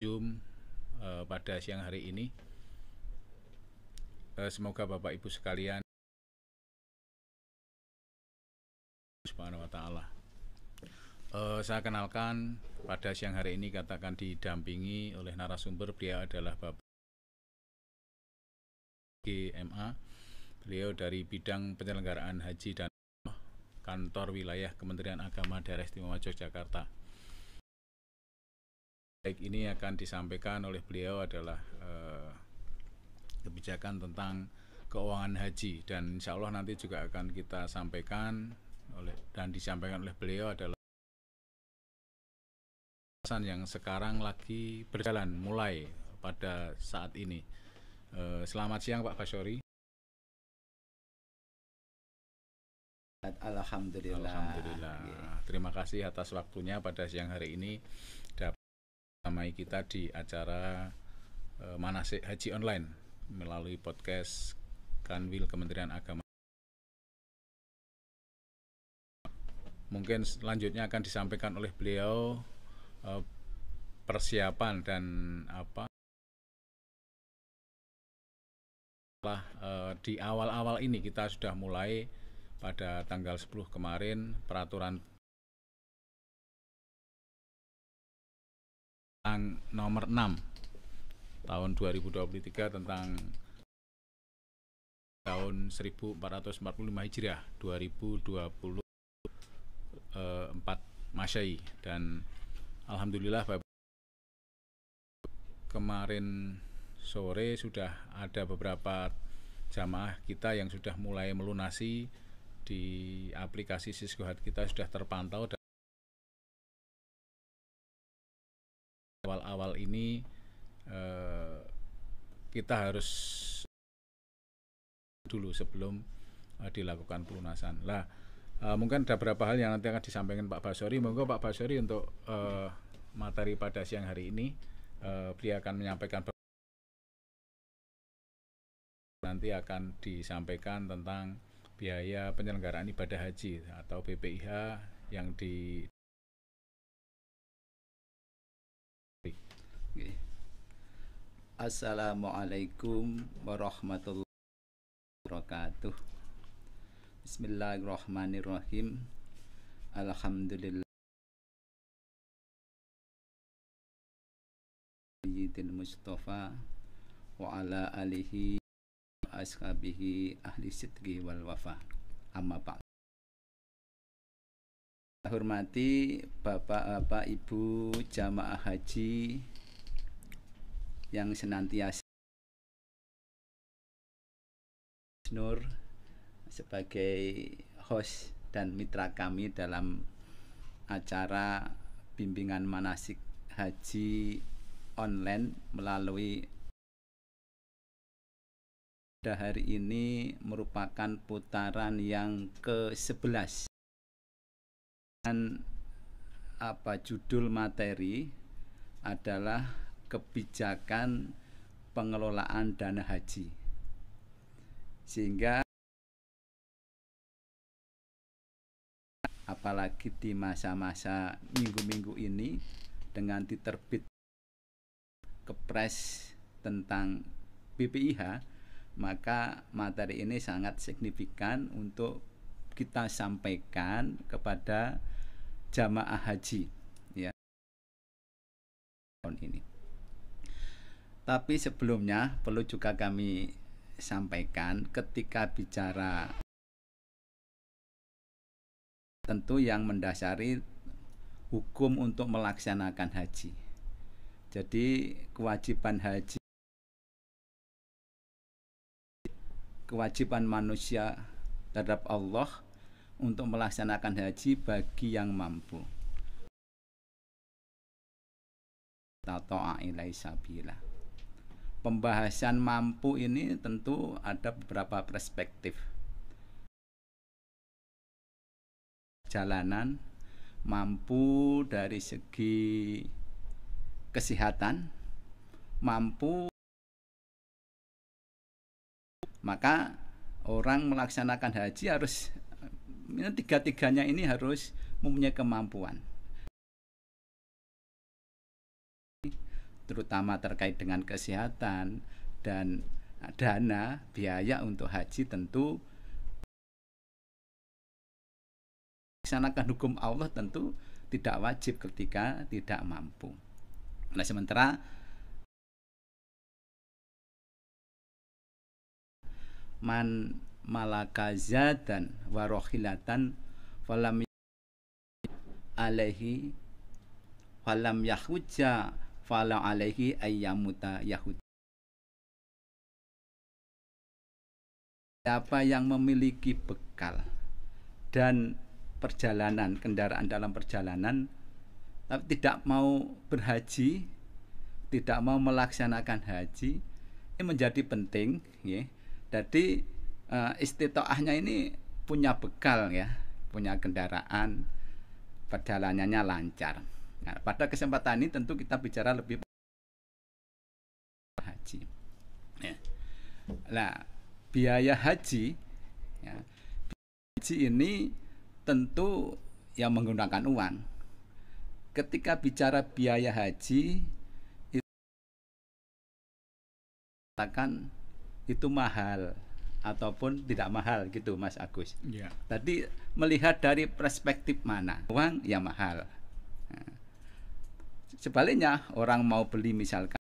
Zoom pada siang hari ini. Semoga Bapak Ibu sekalian Subhanahu wa Ta'ala. Saya kenalkan pada siang hari ini katakan didampingi oleh narasumber. Beliau adalah Bapak GMA. Beliau dari bidang penyelenggaraan haji dan kantor wilayah Kementerian Agama Daerah Istimewa Yogyakarta. Baik, ini akan disampaikan oleh beliau adalah kebijakan tentang keuangan haji, dan insya Allah nanti juga akan kita sampaikan dan disampaikan oleh beliau adalah yang sekarang lagi berjalan mulai pada saat ini. Selamat siang Pak Basyori. Alhamdulillah. Terima kasih atas waktunya pada siang hari ini dapat bersama kita di acara Manasik Haji Online melalui podcast Kanwil Kementerian Agama. Mungkin selanjutnya akan disampaikan oleh beliau persiapan dan di awal-awal ini kita sudah mulai pada tanggal 10 kemarin peraturan nomor 6 tahun 2023 tentang tahun 1445 Hijriah 2024 Masehi, dan alhamdulillah kemarin sore sudah ada beberapa jamaah kita yang sudah mulai melunasi di aplikasi Sisgohat. Kita sudah terpantau dan awal-awal ini kita harus dulu sebelum dilakukan pelunasan. Mungkin ada beberapa hal yang nanti akan disampaikan Pak Basyori. Monggo Pak Basyori untuk materi pada siang hari ini. Beliau akan menyampaikan, nanti akan disampaikan tentang biaya penyelenggaraan ibadah haji atau BPIH yang di Assalamualaikum warahmatullahi wabarakatuh. Bismillahirrahmanirrahim. Alhamdulillah Sayyidil Mustafa wa ala alihi wa ashabihi ahli sidqi wal wafa. Amma ba'd. Hormati Bapak Ibu jamaah haji yang senantiasa Nur sebagai host dan mitra kami dalam acara bimbingan manasik haji online melalui pada hari ini merupakan putaran yang ke-11. Dan judul materi adalah kebijakan pengelolaan dana haji. Sehingga apalagi di masa-masa minggu-minggu ini dengan diterbit Kepres tentang BPIH, maka materi ini sangat signifikan untuk kita sampaikan kepada jamaah haji ya tahun ini. Tapi sebelumnya perlu juga kami sampaikan ketika bicara tentu yang mendasari hukum untuk melaksanakan haji. Jadi kewajiban manusia terhadap Allah untuk melaksanakan haji bagi yang mampu. Tata'a ilai sabila. Pembahasan mampu ini tentu ada beberapa perspektif. Jalanan mampu dari segi kesehatan, mampu, maka orang melaksanakan haji harus tiga-tiganya ini harus mempunyai kemampuan. terutama terkait dengan kesehatan dan dana biaya untuk haji, tentu melaksanakan hukum Allah tentu tidak wajib ketika tidak mampu. Nah, sementara man malaka zadan wa rohilatan falam alaihi falam yahujja fala alaihi ayyamuta yahud. Siapa yang memiliki bekal dan perjalanan, kendaraan dalam perjalanan, tapi tidak mau berhaji, tidak mau melaksanakan haji, ini menjadi penting, ya. Jadi istitoahnya ini punya bekal, ya, punya kendaraan, perjalanannya lancar. Nah, pada kesempatan ini tentu kita bicara lebih haji. Ya. Nah, biaya haji, ya, haji ini tentu yang menggunakan uang. Ketika bicara biaya haji, itu katakan itu mahal ataupun tidak mahal gitu, Mas Agus. Yeah. Tadi melihat dari perspektif mana, uang ya mahal. Nah, sebaliknya orang mau beli misalkan,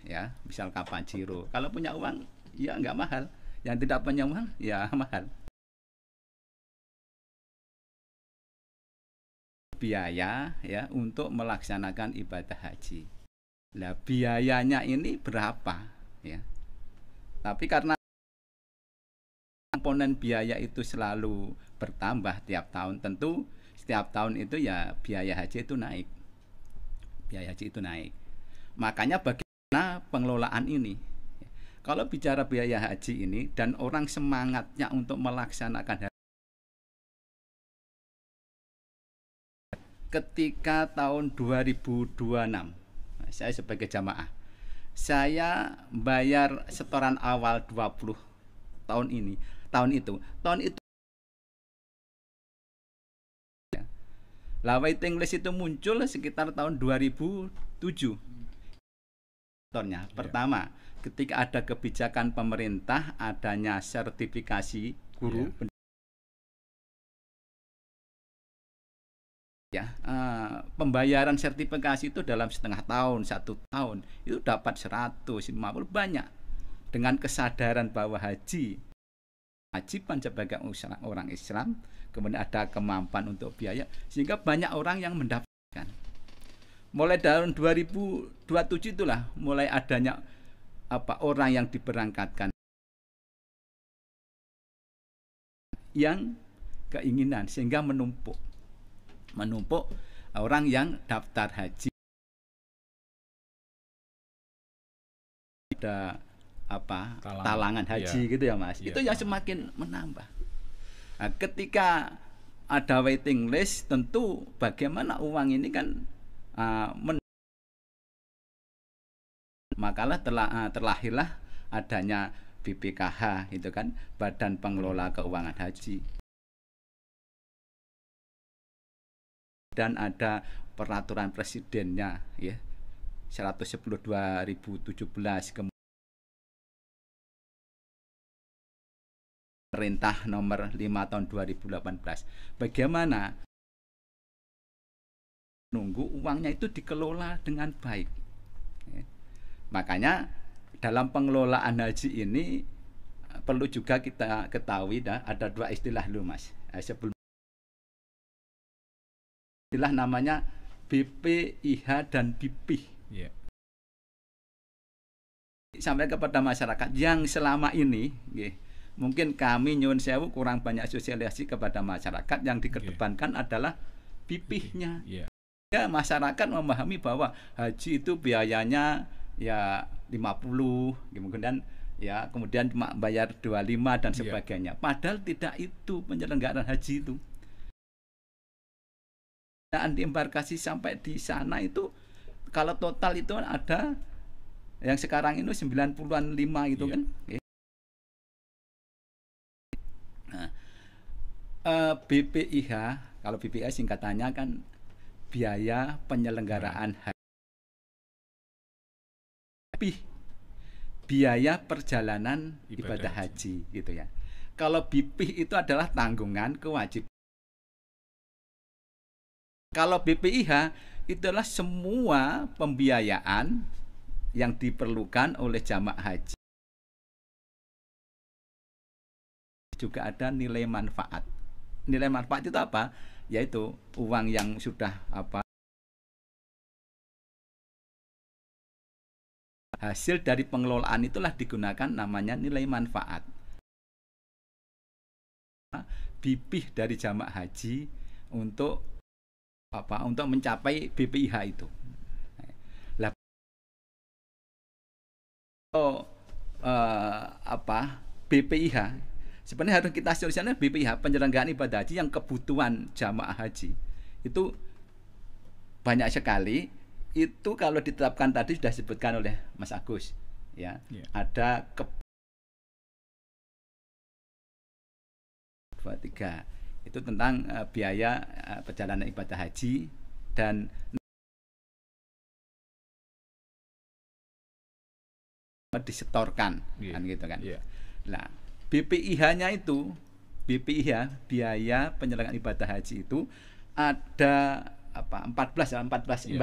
ya, misal Pajero, kalau punya uang ya nggak mahal, yang tidak punya uang ya mahal. Biaya, ya, untuk melaksanakan ibadah haji. Nah, biayanya ini berapa, ya? Tapi karena komponen biaya itu selalu bertambah tiap tahun, tentu setiap tahun itu ya biaya haji itu naik. Biaya haji itu naik. Makanya bagaimana pengelolaan ini? Kalau bicara biaya haji ini dan orang semangatnya untuk melaksanakan haji, ketika tahun 2026, saya sebagai jamaah, saya bayar setoran awal 20 tahun ini, tahun itu lah, waiting list itu muncul sekitar tahun 2007. Pertama, ketika ada kebijakan pemerintah adanya sertifikasi guru, ya, pembayaran sertifikasi itu dalam setengah tahun, 1 tahun itu dapat 150, banyak. Dengan kesadaran bahwa haji wajiban sebagai orang Islam, kemudian ada kemampuan untuk biaya, sehingga banyak orang yang mendapatkan. Mulai tahun 2027 itulah mulai adanya orang yang diberangkatkan yang keinginan, sehingga menumpuk orang yang daftar haji. Ada talangan haji, gitu ya, Mas. Itu yang semakin menambah. Nah, ketika ada waiting list, tentu bagaimana uang ini kan makalah terlahirlah adanya BPKH, itu kan, Badan Pengelola Keuangan Haji. Dan ada peraturan presidennya, ya, 110 2017, kemudian Perintah nomor 5 tahun 2018. Bagaimana nunggu uangnya itu dikelola dengan baik, ya. Makanya dalam pengelolaan haji ini perlu juga kita ketahui, ada 2 istilah dulu, Mas. Sebelum istilah namanya BPIH dan BIPIH. Yeah. Sampai kepada masyarakat yang selama ini, mungkin kami nyuwun sewu kurang banyak sosialisasi kepada masyarakat, yang dikedepankan adalah BIPIH-nya. Yeah. Ya, masyarakat memahami bahwa haji itu biayanya ya 50, kemudian cuma bayar 25 dan sebagainya. Yeah. Padahal tidak itu penyelenggaraan haji itu. Di embarkasi sampai di sana itu kalau total itu ada yang sekarang ini 90-an 5 itu, kan. Nah, BPIH, kalau BPIH singkatannya kan biaya penyelenggaraan haji. biaya perjalanan ibadah haji gitu ya. Kalau BPIH itu adalah tanggungan kewajiban. Kalau BPIH itu adalah semua pembiayaan yang diperlukan oleh jamaah haji. Juga ada nilai manfaat. Nilai manfaat itu apa? Yaitu uang yang sudah hasil dari pengelolaan itulah digunakan namanya nilai manfaat. BPIH dari jamaah haji untuk untuk mencapai BPIH itu. Lah BPIH sebenarnya harus kita solusikan. BPIH penyelenggaraan ibadah haji yang kebutuhan jamaah haji itu banyak sekali. Itu kalau ditetapkan tadi sudah disebutkan oleh Mas Agus ya. Ada 23 itu tentang biaya perjalanan ibadah haji dan disetorkan kan gitu kan. Nah, BPIH-nya itu BPIH biaya penyelenggaraan ibadah haji itu ada 14 embarkasi.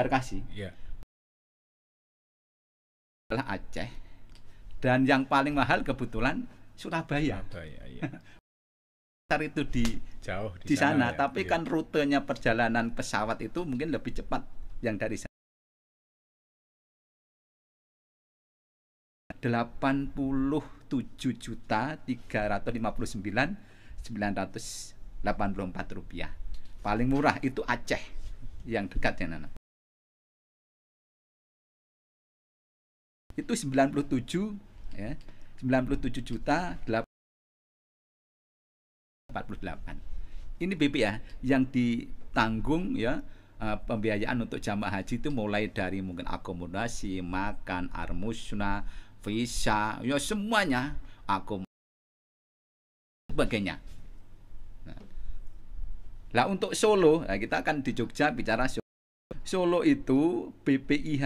Adalah Aceh dan yang paling mahal kebetulan Surabaya. Itu jauh di sana ya, tapi kan rutenya perjalanan pesawat itu mungkin lebih cepat yang dari sana. 87.359.984 rupiah. Paling murah itu Aceh yang dekat ya Nana. Itu 97 ya. 97.848. Ini BPIH yang ditanggung ya, pembiayaan untuk jamaah haji itu mulai dari mungkin akomodasi, makan, armusna, visa, ya semuanya, sebagainya. Nah, untuk Solo, nah kita akan di Jogja bicara Solo. Solo itu BPIH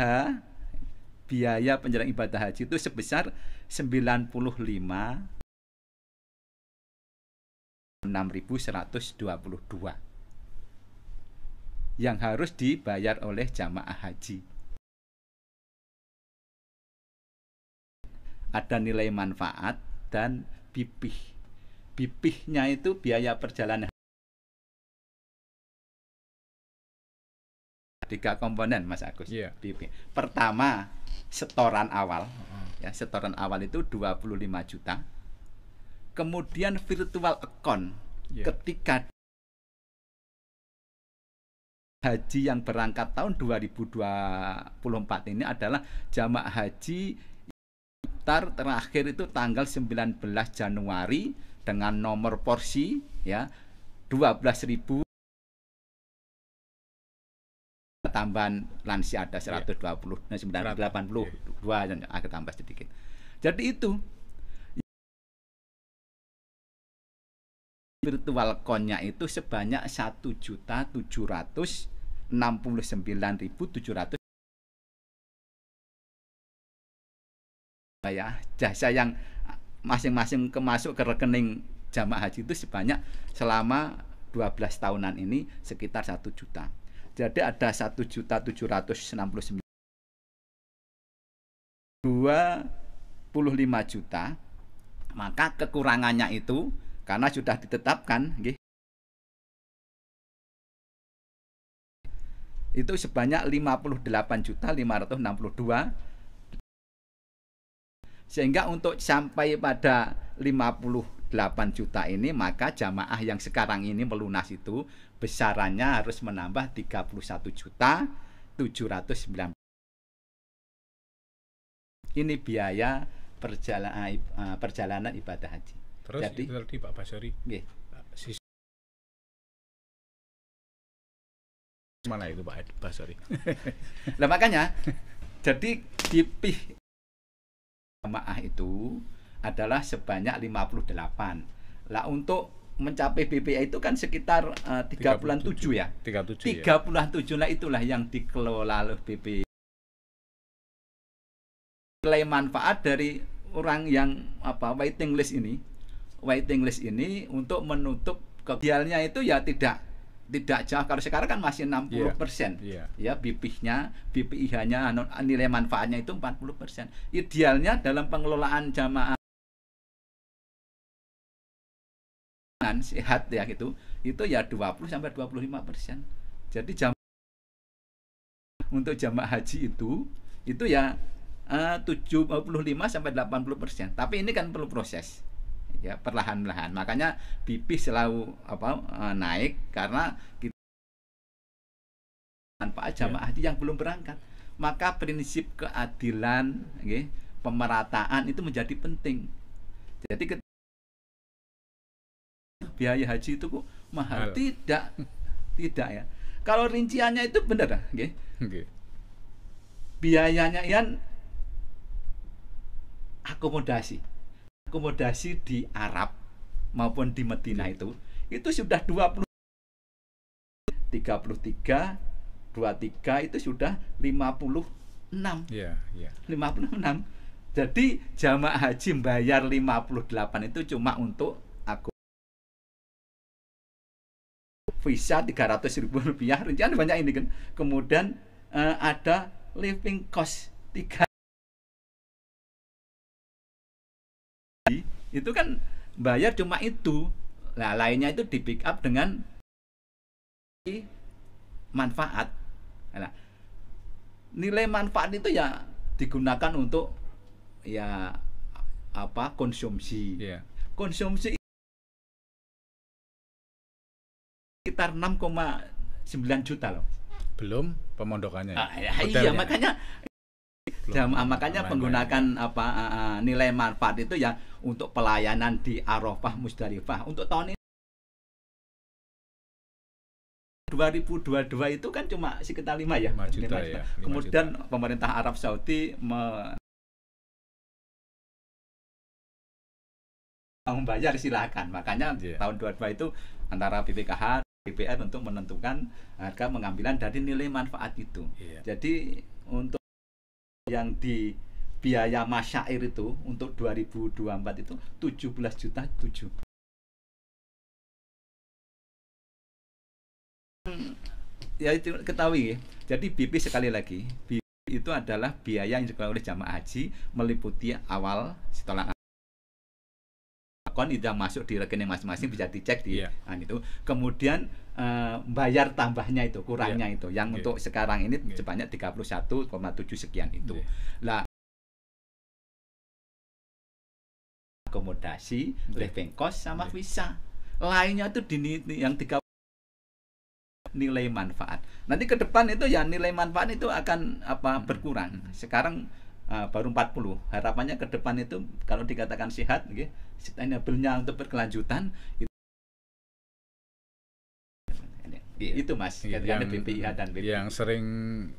biaya penyelenggaraan ibadah haji itu sebesar 6.122 yang harus dibayar oleh jamaah haji. Ada nilai manfaat dan BPIH. BPIH-nya itu biaya perjalanan. 3 komponen Mas Agus. BPIH. Pertama, setoran awal. Ya, setoran awal itu 25 juta. Kemudian virtual account ketika haji yang berangkat tahun 2024 ini adalah jamaah haji terakhir itu tanggal 19 Januari dengan nomor porsi ya 12.000 tambahan lansia ada 120 nah 982 dan agak tambah sedikit. Jadi itu virtual account-nya itu sebanyak 1.769.700 ya, jasa yang masing-masing masuk ke rekening jamaah haji itu sebanyak selama 12 tahunan ini sekitar 1 juta. Jadi ada 1.769.25 juta, maka kekurangannya itu karena sudah ditetapkan itu sebanyak 58.562, sehingga untuk sampai pada 58 juta ini maka jamaah yang sekarang ini melunas itu besarannya harus menambah 31.709. Ini biaya perjalanan ibadah haji. Terus jadi, itu tadi Pak Basari, mana itu Pak Basari? Nah makanya, jadi BPIH jamaah itu adalah sebanyak 58. Lah untuk mencapai BPIH itu kan sekitar 37 ya. 37 lah itulah yang dikelola oleh BPIH. nilai manfaat dari orang yang waiting list ini untuk menutup idealnya itu ya tidak jauh. Kalau sekarang kan masih 60%. Ya BPIH-nya nilai manfaatnya itu 40%. Idealnya dalam pengelolaan jamaah sehat ya gitu, itu ya 20 sampai 25%. Jadi untuk jamaah haji itu ya 75 sampai 80%. Tapi ini kan perlu proses. Ya, perlahan-lahan. Makanya BP selalu naik karena kita manfaat jamaah haji yang belum berangkat. Maka prinsip keadilan, pemerataan itu menjadi penting. Jadi biaya haji itu kok mahal? Tidak ya. Kalau rinciannya itu benar, biayanya yang akomodasi di Arab maupun di Madinah itu sudah 20, 33, 23 itu sudah 56. 56. Jadi jamaah haji bayar 58 itu cuma untuk visa Rp300.000, rincian banyak ini kan. Kemudian ada living cost 3, itu kan bayar cuma itu. Nah, lainnya itu di pick up dengan manfaat. Nah, nilai manfaat itu ya digunakan untuk ya konsumsi. Konsumsi sekitar 6,9 juta loh. Belum pemondokannya. Iya, makanya menggunakan nilai manfaat itu ya untuk pelayanan di Arafah, Musdalifah. Untuk tahun ini 2022 itu kan cuma sekitar 5 juta. Kemudian pemerintah Arab Saudi membayar, silahkan. Makanya tahun 22 itu antara BPKH BPR untuk menentukan harga pengambilan dari nilai manfaat itu. Jadi untuk yang di biaya masyair itu untuk 2024 itu 17,7 juta. Ya itu ketahui. Jadi BP sekali lagi, BP itu adalah biaya yang dikeluarkan oleh jamaah haji meliputi awal setelah akun itu yang masuk di rekening masing-masing, bisa dicek di itu. Kemudian bayar tambahnya itu, kurangnya itu yang untuk sekarang ini sebanyak 31,7 sekian itu. Lah akomodasi, living cost sama visa. Lainnya itu yang 30 nilai manfaat. Nanti ke depan itu ya nilai manfaat itu akan berkurang. Sekarang baru 40. Harapannya ke depan itu kalau dikatakan sehat, sustainable-nya untuk berkelanjutan itu Mas, yang BPIH dan BPI. Yang sering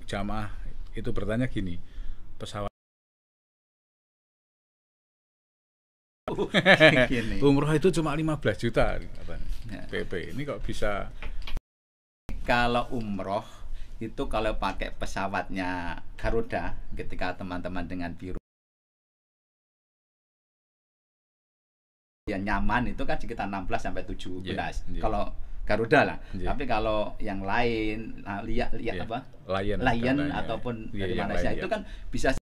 jamaah itu bertanya gini, pesawat umroh itu cuma 15 juta katanya. PP ini kok bisa? Kalau umroh itu kalau pakai pesawatnya Garuda, ketika teman-teman dengan biru yang nyaman itu kan sekitar 16 sampai 17. Kalau Garuda lah. Tapi kalau yang lain Lion ataupun dari Malaysia itu kan bisa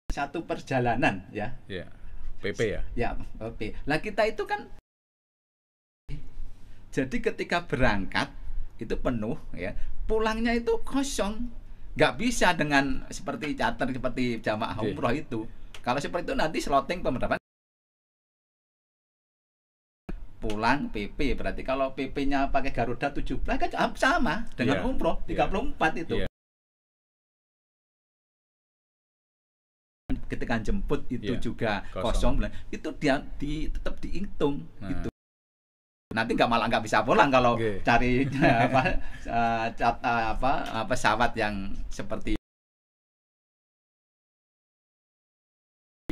satu perjalanan PP PP. Lah kita itu kan jadi ketika berangkat itu penuh pulangnya itu kosong. Nggak bisa dengan seperti charter, seperti jamaah umroh itu. Kalau seperti itu nanti slotting pemberapa pulang PP, berarti kalau PP-nya pakai Garuda 17 kan sama dengan umroh 34 itu. Ketika jemput itu juga kosong. Itu tetap dihitung gitu. Nanti nggak bisa pulang kalau cari pesawat yang seperti.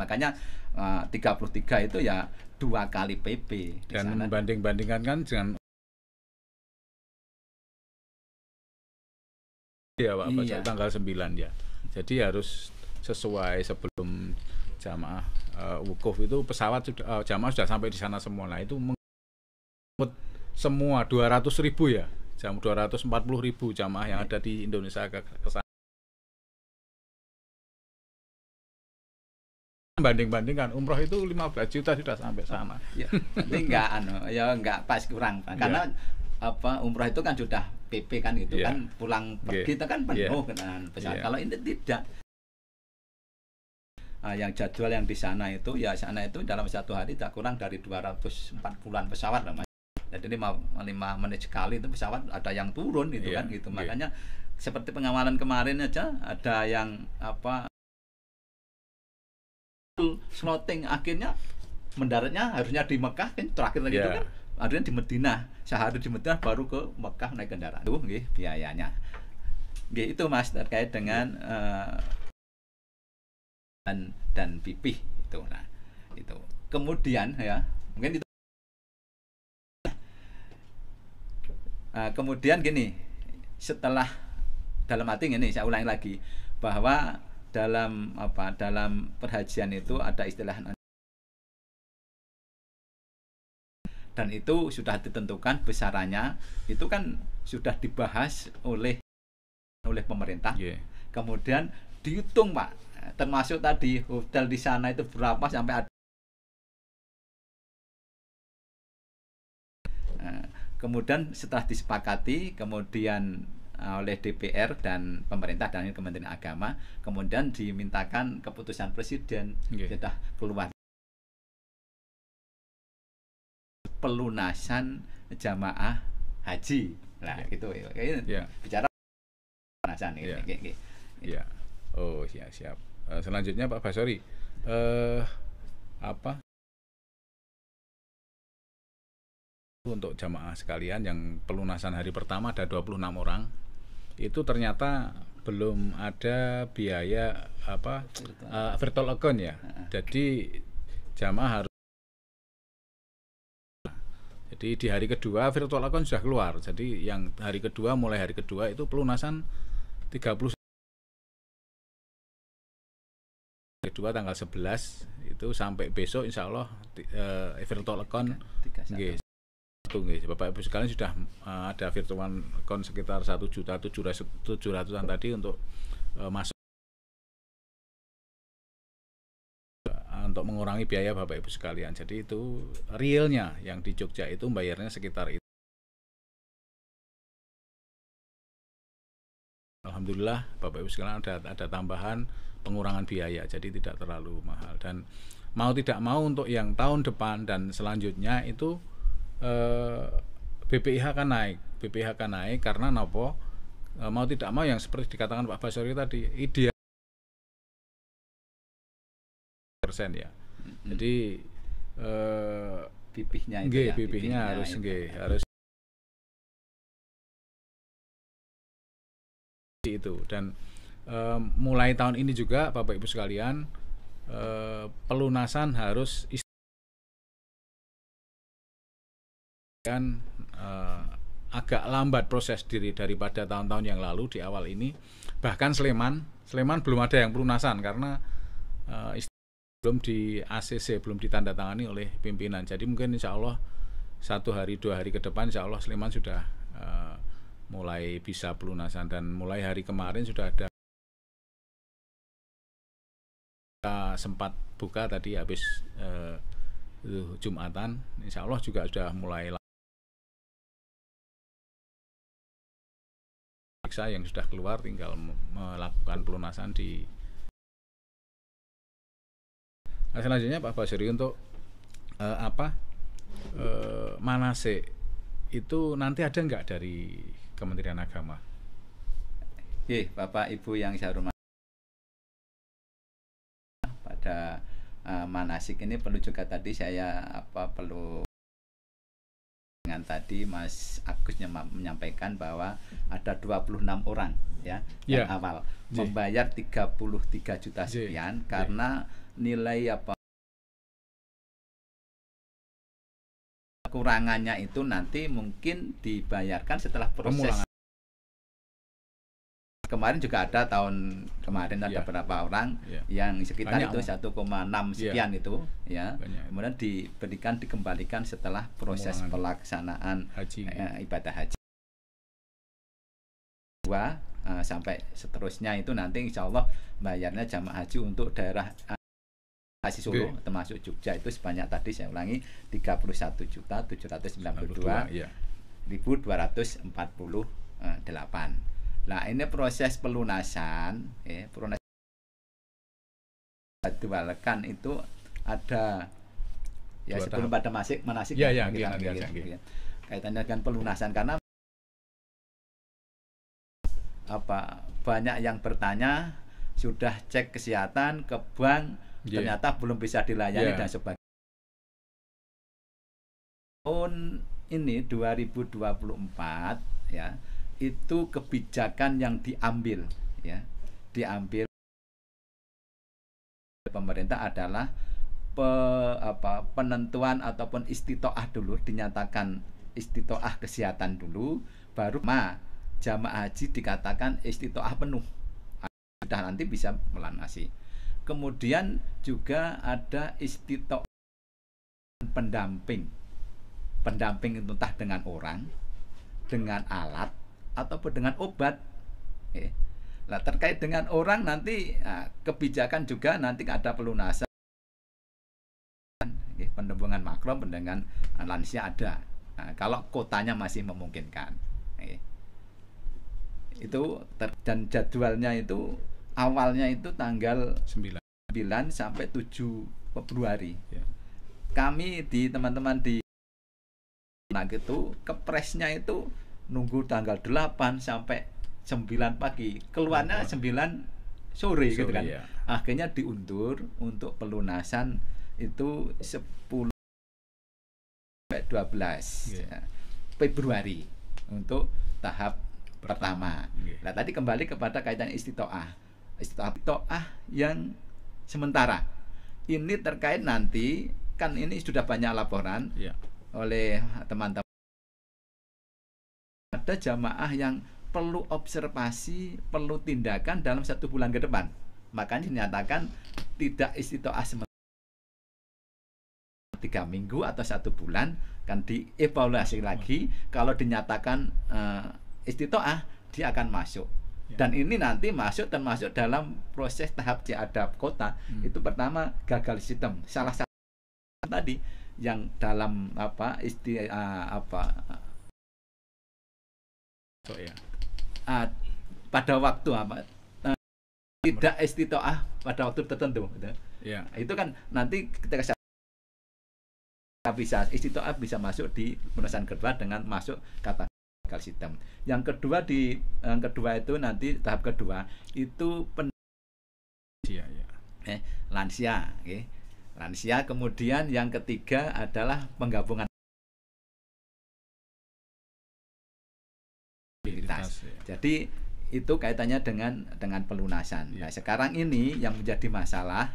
Makanya 33 itu ya 2 kali PP. Dan membanding-bandingkan kan dengan ya Pak Iya. tanggal 9 ya. Jadi harus sesuai sebelum jamaah wukuf itu pesawat sudah jamaah sudah sampai di sana semua. Nah itu mengangkut semua 200.000 ya, 240.000 jamaah yang ada di Indonesia ke sana. Banding-bandingkan umroh itu 15 juta sudah sampai sana. Ya, tapi enggak pas kurang Pak. Karena umroh itu kan sudah PP kan gitu kan, pulang pergi itu kan penuh dengan pesawat. Kalau ini tidak. Yang jadwal yang di sana itu dalam satu hari tidak kurang dari 240-an pesawat lah Mas. Jadi 5 menit sekali itu pesawat ada yang turun gitu kan gitu. Makanya seperti pengawalan kemarin aja ada yang slotting, akhirnya mendaratnya harusnya di Mekah kan, terakhir lagi itu kan akhirnya di Madinah, sehari di Madinah baru ke Mekah naik kendaraan. Itu biayanya. Itu Mas terkait dengan dan pipih itu. Nah, itu. Kemudian ya, mungkin itu kemudian gini, setelah dalam arti ini saya ulangi lagi bahwa dalam perhajian itu ada istilah dan itu sudah ditentukan besarannya, itu kan sudah dibahas oleh pemerintah. Kemudian dihitung Pak, termasuk tadi hotel di sana itu berapa sampai ada. Kemudian setelah disepakati, kemudian oleh DPR dan pemerintah dan Kementerian Agama, kemudian dimintakan keputusan presiden sudah keluar pelunasan jamaah haji. Nah, gitu bicara pelunasan ini. Iya. Oh, siap. Selanjutnya Pak Basori, untuk jamaah sekalian yang pelunasan hari pertama ada 26 orang. Itu ternyata belum ada biaya virtual account ya. Jadi jamaah harus di hari kedua virtual account sudah keluar. Jadi yang mulai hari kedua itu pelunasan 30 kedua tanggal 11 itu sampai besok insya Allah virtual account Bapak Ibu sekalian sudah ada virtual account sekitar 1.700.000 tadi untuk masuk untuk mengurangi biaya Bapak Ibu sekalian. Jadi itu realnya yang di Jogja itu bayarnya sekitar itu. Alhamdulillah Bapak Ibu sekalian ada tambahan pengurangan biaya, jadi tidak terlalu mahal. Dan mau tidak mau untuk yang tahun depan dan selanjutnya itu BPIH akan naik karena nopo mau tidak mau yang seperti dikatakan Pak Basori tadi ideal persen ya. Jadi pipihnya harus itu. Dan mulai tahun ini juga Bapak Ibu sekalian pelunasan harus agak lambat proses daripada tahun-tahun yang lalu di awal ini. Bahkan Sleman belum ada yang pelunasan karena belum di ACC, belum ditandatangani oleh pimpinan. Jadi mungkin insya Allah 1 hari 2 hari ke depan insya Allah Sleman sudah mulai bisa pelunasan. Dan mulai hari kemarin sudah ada sempat buka tadi habis Jumatan, insya Allah juga sudah mulai yang sudah keluar, tinggal melakukan pelunasan di. Nah, selanjutnya Pak Basri untuk manasik itu nanti ada nggak dari Kementerian Agama? Bapak Ibu yang saya hormati, pada manasik ini perlu juga tadi saya perlu dengan tadi Mas Agus menyampaikan bahwa ada 26 orang yang awal membayar 33 juta sekian karena nilai kurangannya itu nanti mungkin dibayarkan setelah proses kemarin juga ada tahun kemarin ada beberapa orang yang sekitar banyak, itu 1,6 sekian itu ya. Banyak. Kemudian dikembalikan setelah proses pelaksanaan haji, ibadah haji. Sampai seterusnya itu nanti insya Allah bayarnya jamaah haji untuk daerah Haji Solo termasuk Jogja itu sebanyak tadi saya ulangi 31.792.248. Nah ini proses pelunasan, jadwalkan itu ada ya sebelum pada manasik kaitannya dengan pelunasan karena banyak yang bertanya sudah cek kesehatan ke bank ternyata belum bisa dilayani dan sebagainya. Tahun ini 2024 ya itu kebijakan yang diambil pemerintah adalah penentuan ataupun istitoah dulu, dinyatakan istitoah kesehatan dulu, baru jamaah haji dikatakan istitoah penuh, sudah nanti bisa melunasi. Kemudian juga ada istitoah pendamping itu entah dengan orang, dengan alat ataupun dengan obat. Nah, terkait dengan orang nanti kebijakan juga nanti ada pelunasan, pendampingan makro, pendampingan lansia ada. Nah, kalau kotanya masih memungkinkan. Itu dan jadwalnya itu awalnya itu tanggal 9 sampai 7 Februari. Kami di teman-teman di itu kepresnya itu nunggu tanggal 8 sampai 9 pagi. Keluarnya 9 sore gitu kan. Akhirnya diundur untuk pelunasan itu 10 sampai 12 Februari untuk tahap pertama. Nah, tadi kembali kepada kaitan istitoah yang sementara. Ini terkait nanti kan ini sudah banyak laporan oleh teman-teman. Ada jamaah yang perlu observasi, perlu tindakan dalam 1 bulan ke depan. Makanya dinyatakan tidak istitoah sementara 3 minggu atau 1 bulan, kan dievaluasi lagi. Kalau dinyatakan istitoah, dia akan masuk. Dan ini nanti masuk termasuk dalam proses tahap Ciadap kota. Itu pertama gagal sistem. Salah satu tadi yang dalam pada waktu tidak istitoah pada waktu tertentu. Itu kan nanti ketika bisa istitoah bisa masuk di penulisan kedua dengan masuk kata sistem. Yang kedua itu nanti tahap kedua itu lansia, lansia. Kemudian yang ketiga adalah penggabungan mobilitas. Jadi itu kaitannya dengan pelunasan. Nah, sekarang ini yang menjadi masalah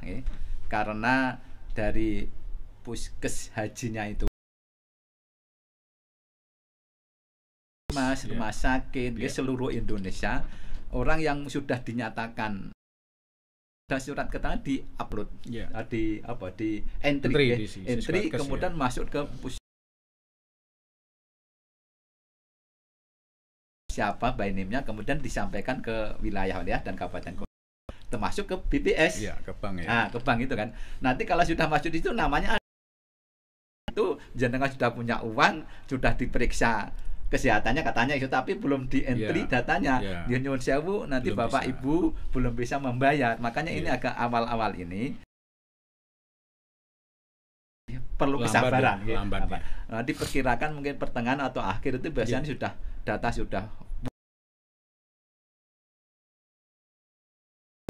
karena dari puskes hajinya itu rumah sakit seluruh Indonesia, orang yang sudah dinyatakan ada surat keterangan di upload di entry kemudian masuk ke siapa by name-nya, kemudian disampaikan ke wilayah dan kabupaten kota, termasuk ke BPS ke bank ke bank itu kan. Nanti kalau sudah masuk di situ namanya itu jenengan sudah punya uang, sudah diperiksa kesehatannya katanya itu, tapi belum di entry datanya. Dia nyuwun sewu, nanti belum Bapak bisa. Ibu belum bisa membayar. Makanya ini agak awal-awal ini perlu kesabaran. Nah, diperkirakan mungkin pertengahan atau akhir itu biasanya sudah data sudah.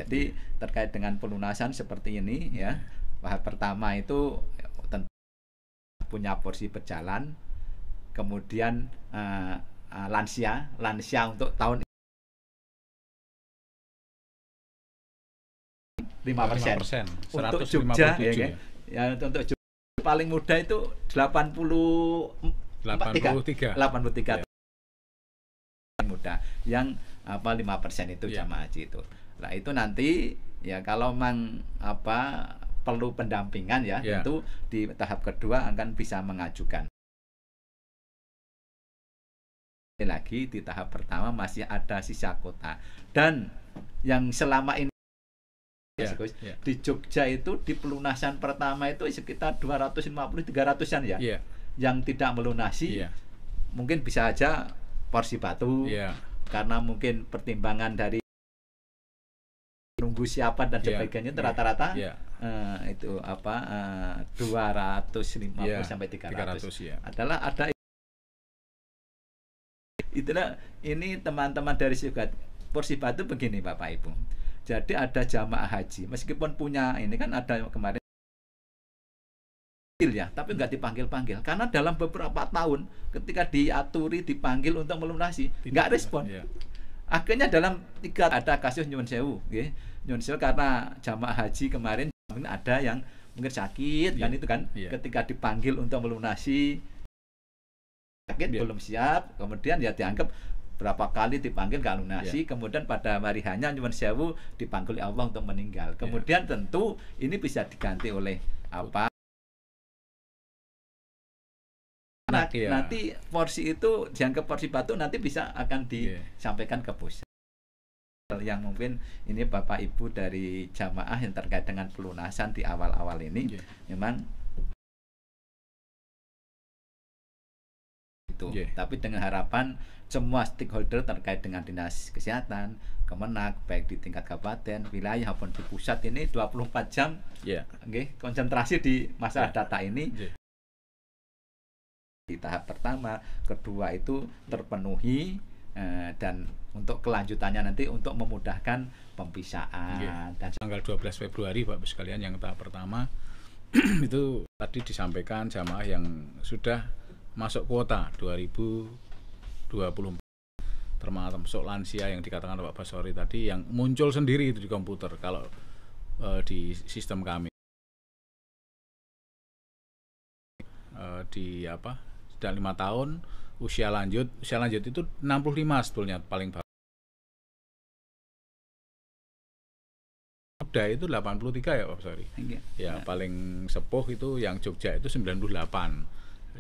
Jadi terkait dengan pelunasan seperti ini tahap pertama itu tentu punya porsi berjalan. Kemudian lansia untuk tahun 5%. Untuk Jogja untuk Jogja paling muda itu 83 muda. Yang 5% itu Iya. jamaah haji itu. Nah, itu nanti ya kalau memang perlu pendampingan ya, Iya. tentu di tahap kedua akan bisa mengajukan. Lagi di tahap pertama masih ada sisa kuota, dan yang selama ini Iya, Gus, iya. di Jogja itu di pelunasan pertama itu sekitar 250-300-an ya, Iya, yang tidak melunasi. iya, Mungkin bisa aja porsi batu, iya, karena mungkin pertimbangan dari nunggu siapan dan Iya, sebagainya, iya, rata-rata iya. itu 250 Iya, sampai 300 ya. adalah ada. Itulah, ini teman-teman dari Syugat porsi batu begini Bapak Ibu. Jadi ada jamaah haji, meskipun punya ini kan ada kemarin ya, tapi nggak dipanggil-panggil karena dalam beberapa tahun ketika diaturi dipanggil untuk melunasi nggak respon. Iya. Akhirnya dalam 3 ada kasus nyuwun sewu, nggih. Nyuwun sewu karena jamaah haji kemarin ada yang mungkin sakit kan, Iya, itu kan, iya. ketika dipanggil untuk melunasi sakit, Iya. belum siap, kemudian ya dianggap berapa kali dipanggil nggak lunasi, kemudian pada hari hanya nyuwun sewu dipanggil Allah untuk meninggal. Kemudian tentu ini bisa diganti oleh apa? Iya. Nanti porsi itu dianggap porsi batu, nanti bisa akan disampaikan ke pusat. Yang mungkin ini Bapak Ibu dari jamaah yang terkait dengan pelunasan di awal-awal ini, memang itu. Tapi dengan harapan semua stakeholder terkait dengan dinas kesehatan, Kemenak, baik di tingkat kabupaten, wilayah maupun di pusat ini 24 jam, konsentrasi di masalah data ini. Di tahap pertama, kedua itu terpenuhi, dan untuk kelanjutannya nanti untuk memudahkan pempisaan. Dan tanggal 12 Februari Bapak sekalian, yang tahap pertama itu tadi disampaikan jamaah yang sudah masuk kuota 2024, termasuk lansia yang dikatakan Pak Basori tadi, yang muncul sendiri itu di komputer kalau di sistem kami di sudah 5 tahun usia lanjut itu 65 sebetulnya paling bagus. Muda itu 83 ya Pak Basori. Ya, paling sepuh itu yang Jogja itu 98.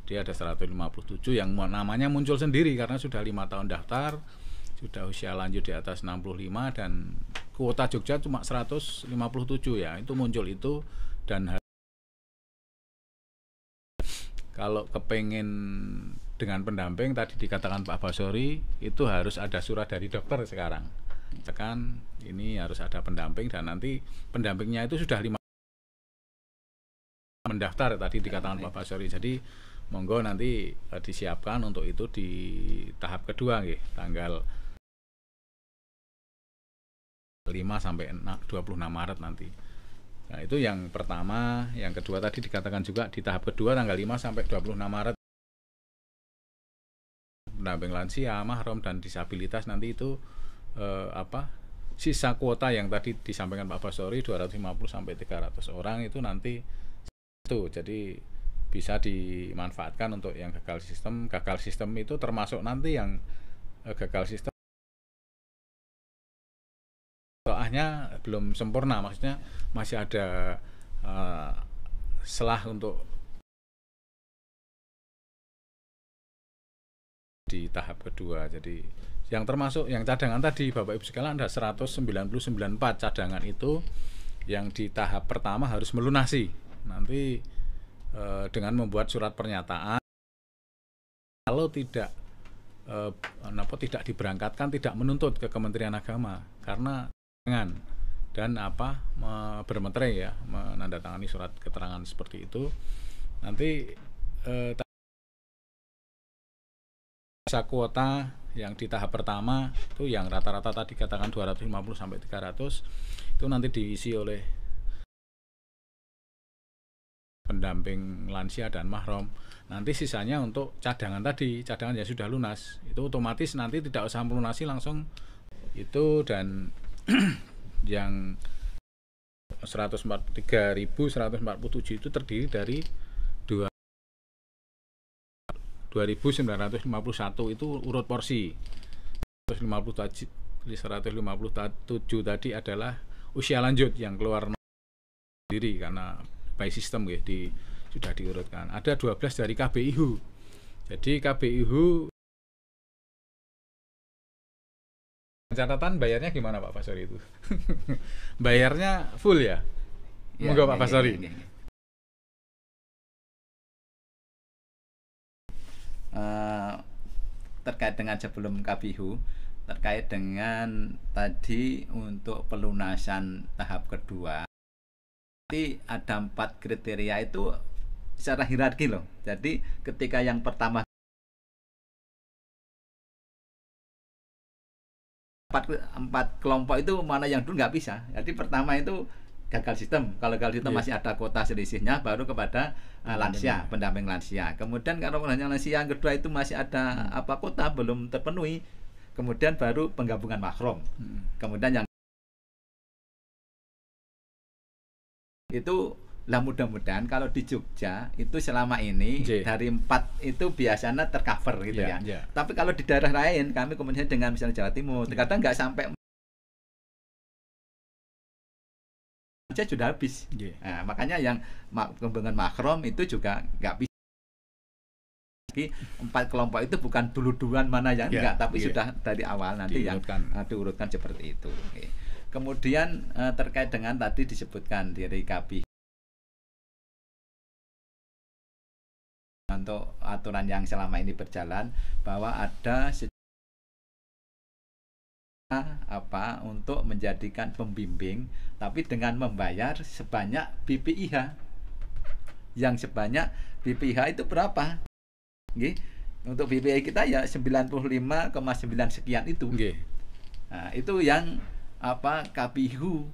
Jadi ada 157 yang namanya muncul sendiri karena sudah 5 tahun daftar, sudah usia lanjut di atas 65, dan kuota Jogja cuma 157 ya, itu muncul itu. Dan kalau kepengen dengan pendamping tadi dikatakan Pak Basori, itu harus ada surat dari dokter sekarang. Tekan ini harus ada pendamping, dan nanti pendampingnya itu sudah 5 mendaftar tadi dikatakan Pak Basori. Jadi monggo nanti disiapkan untuk itu di tahap kedua nggih, tanggal 5 sampai 26 Maret nanti. Nah, itu yang pertama. Yang kedua tadi dikatakan juga di tahap kedua tanggal 5 sampai 26 Maret pendamping lansia, mahram, dan disabilitas nanti itu sisa kuota yang tadi disampaikan Pak Basori 250 sampai 300 orang itu nanti itu. Jadi bisa dimanfaatkan untuk yang gagal sistem. Gagal sistem itu termasuk nanti yang gagal sistem soalnya belum sempurna, maksudnya masih ada selah untuk di tahap kedua. Jadi yang termasuk yang cadangan tadi Bapak Ibu sekalian ada 199 cadangan itu yang di tahap pertama harus melunasi. Nanti dengan membuat surat pernyataan, kalau tidak diberangkatkan, tidak menuntut ke Kementerian Agama karena dan bermeterai ya, menandatangani surat keterangan seperti itu. Nanti sisa kuota yang di tahap pertama itu yang rata-rata tadi katakan 250 sampai 300 itu nanti diisi oleh pendamping lansia dan mahram. Nanti sisanya untuk cadangan tadi, cadangan yang sudah lunas itu otomatis nanti tidak usah melunasi langsung itu. Dan yang 3.147 itu terdiri dari 2.951 itu urut porsi, 250 157 tadi adalah usia lanjut yang keluar sendiri karena by system ya, sudah diurutkan. Ada 12 dari KBIHU. Jadi KBIHU catatan bayarnya gimana Pak Pasori itu? Bayarnya full ya? Monggo Pak Pasori. Terkait dengan sebelum KBIHU, terkait dengan tadi untuk pelunasan tahap kedua, nanti ada 4 kriteria itu secara hierarki loh. Jadi ketika yang pertama 4 kelompok itu mana yang dulu nggak bisa. Jadi pertama itu gagal sistem. Kalau gagal sistem masih ada kuota selisihnya, baru kepada lansia, pendamping lansia. Kemudian kalau pendamping lansia yang kedua itu masih ada kuota belum terpenuhi, kemudian baru penggabungan mahram. Kemudian yang itu lah, mudah-mudahan kalau di Jogja itu selama ini dari 4 itu biasanya tercover gitu ya. Tapi kalau di daerah lain, kami komunikasi dengan misalnya Jawa Timur, terkadang nggak sampai sudah habis. Nah, makanya yang pengembangan mahram itu juga nggak bisa. Jadi 4 kelompok itu bukan dulu-duluan mana yang enggak, tapi sudah dari awal nanti diurutkan. Yang diurutkan seperti itu. Kemudian terkait dengan tadi disebutkan dari KBIHU untuk aturan yang selama ini berjalan, bahwa ada untuk menjadikan pembimbing tapi dengan membayar sebanyak BPIH. Yang sebanyak BPIH itu berapa? Untuk BPIH kita ya 95,9 sekian itu. Nah, itu yang KBIHU.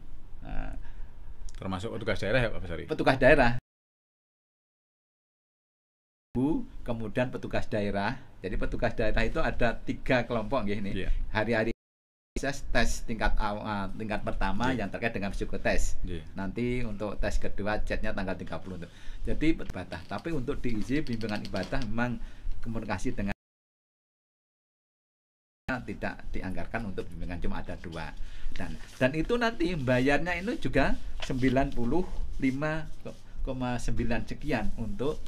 Termasuk petugas daerah ya Pak Pasari? Petugas daerah. Kemudian petugas daerah. Jadi petugas daerah itu ada 3 kelompok ini. Hari-hari tes tingkat pertama yang terkait dengan psikotes. Nanti untuk tes kedua chatnya tanggal 30. Jadi ibadah. Tapi untuk diisi bimbingan ibadah memang komunikasi dengan tidak dianggarkan untuk bimbingan, cuma ada 2. Dan itu nanti bayarnya itu juga 95,9 sekian untuk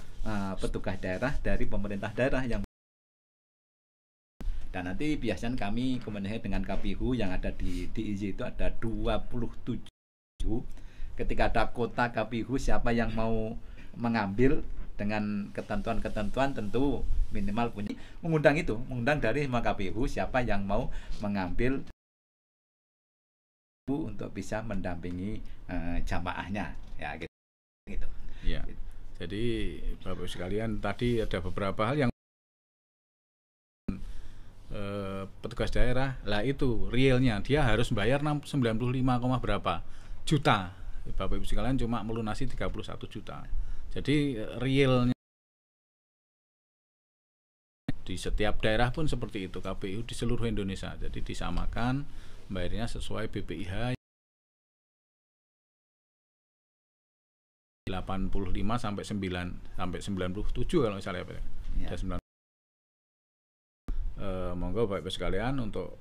petugas daerah dari pemerintah daerah yang. Dan nanti biasanya kami komunikasi dengan KBIHU yang ada di DIY itu ada 27. Ketika ada kota KBIHU, siapa yang mau mengambil dengan ketentuan-ketentuan tentu minimal punya mengundang dari KBIHU siapa yang mau mengambil untuk bisa mendampingi jamaahnya ya gitu. Ya. Jadi Bapak sekalian, tadi ada beberapa hal yang petugas daerah lah, itu realnya dia harus bayar 95, berapa juta. Bapak Ibu sekalian cuma melunasi 31 juta. Jadi realnya di setiap daerah pun seperti itu, KBIHU di seluruh Indonesia. Jadi disamakan bayarnya sesuai BPIH 85 sampai 97 kalau misalnya Pak. Ya. Monggo Bapak Ibu sekalian, untuk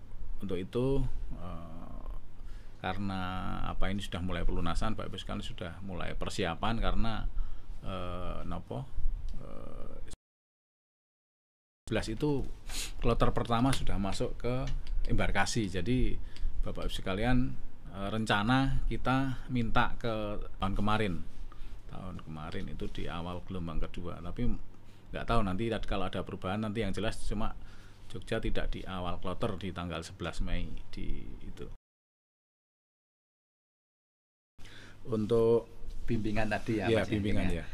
itu karena ini sudah mulai pelunasan, Bapak Ibu sekalian sudah mulai persiapan karena 11 itu kloter pertama sudah masuk ke embarkasi. Jadi Bapak Ibu sekalian, rencana kita minta ke tahun kemarin itu di awal gelombang kedua, tapi nggak tahu nanti kalau ada perubahan nanti. Yang jelas cuma Jogja tidak di awal kloter di tanggal 11 Mei di itu. Untuk bimbingan tadi ya, bimbingan ya.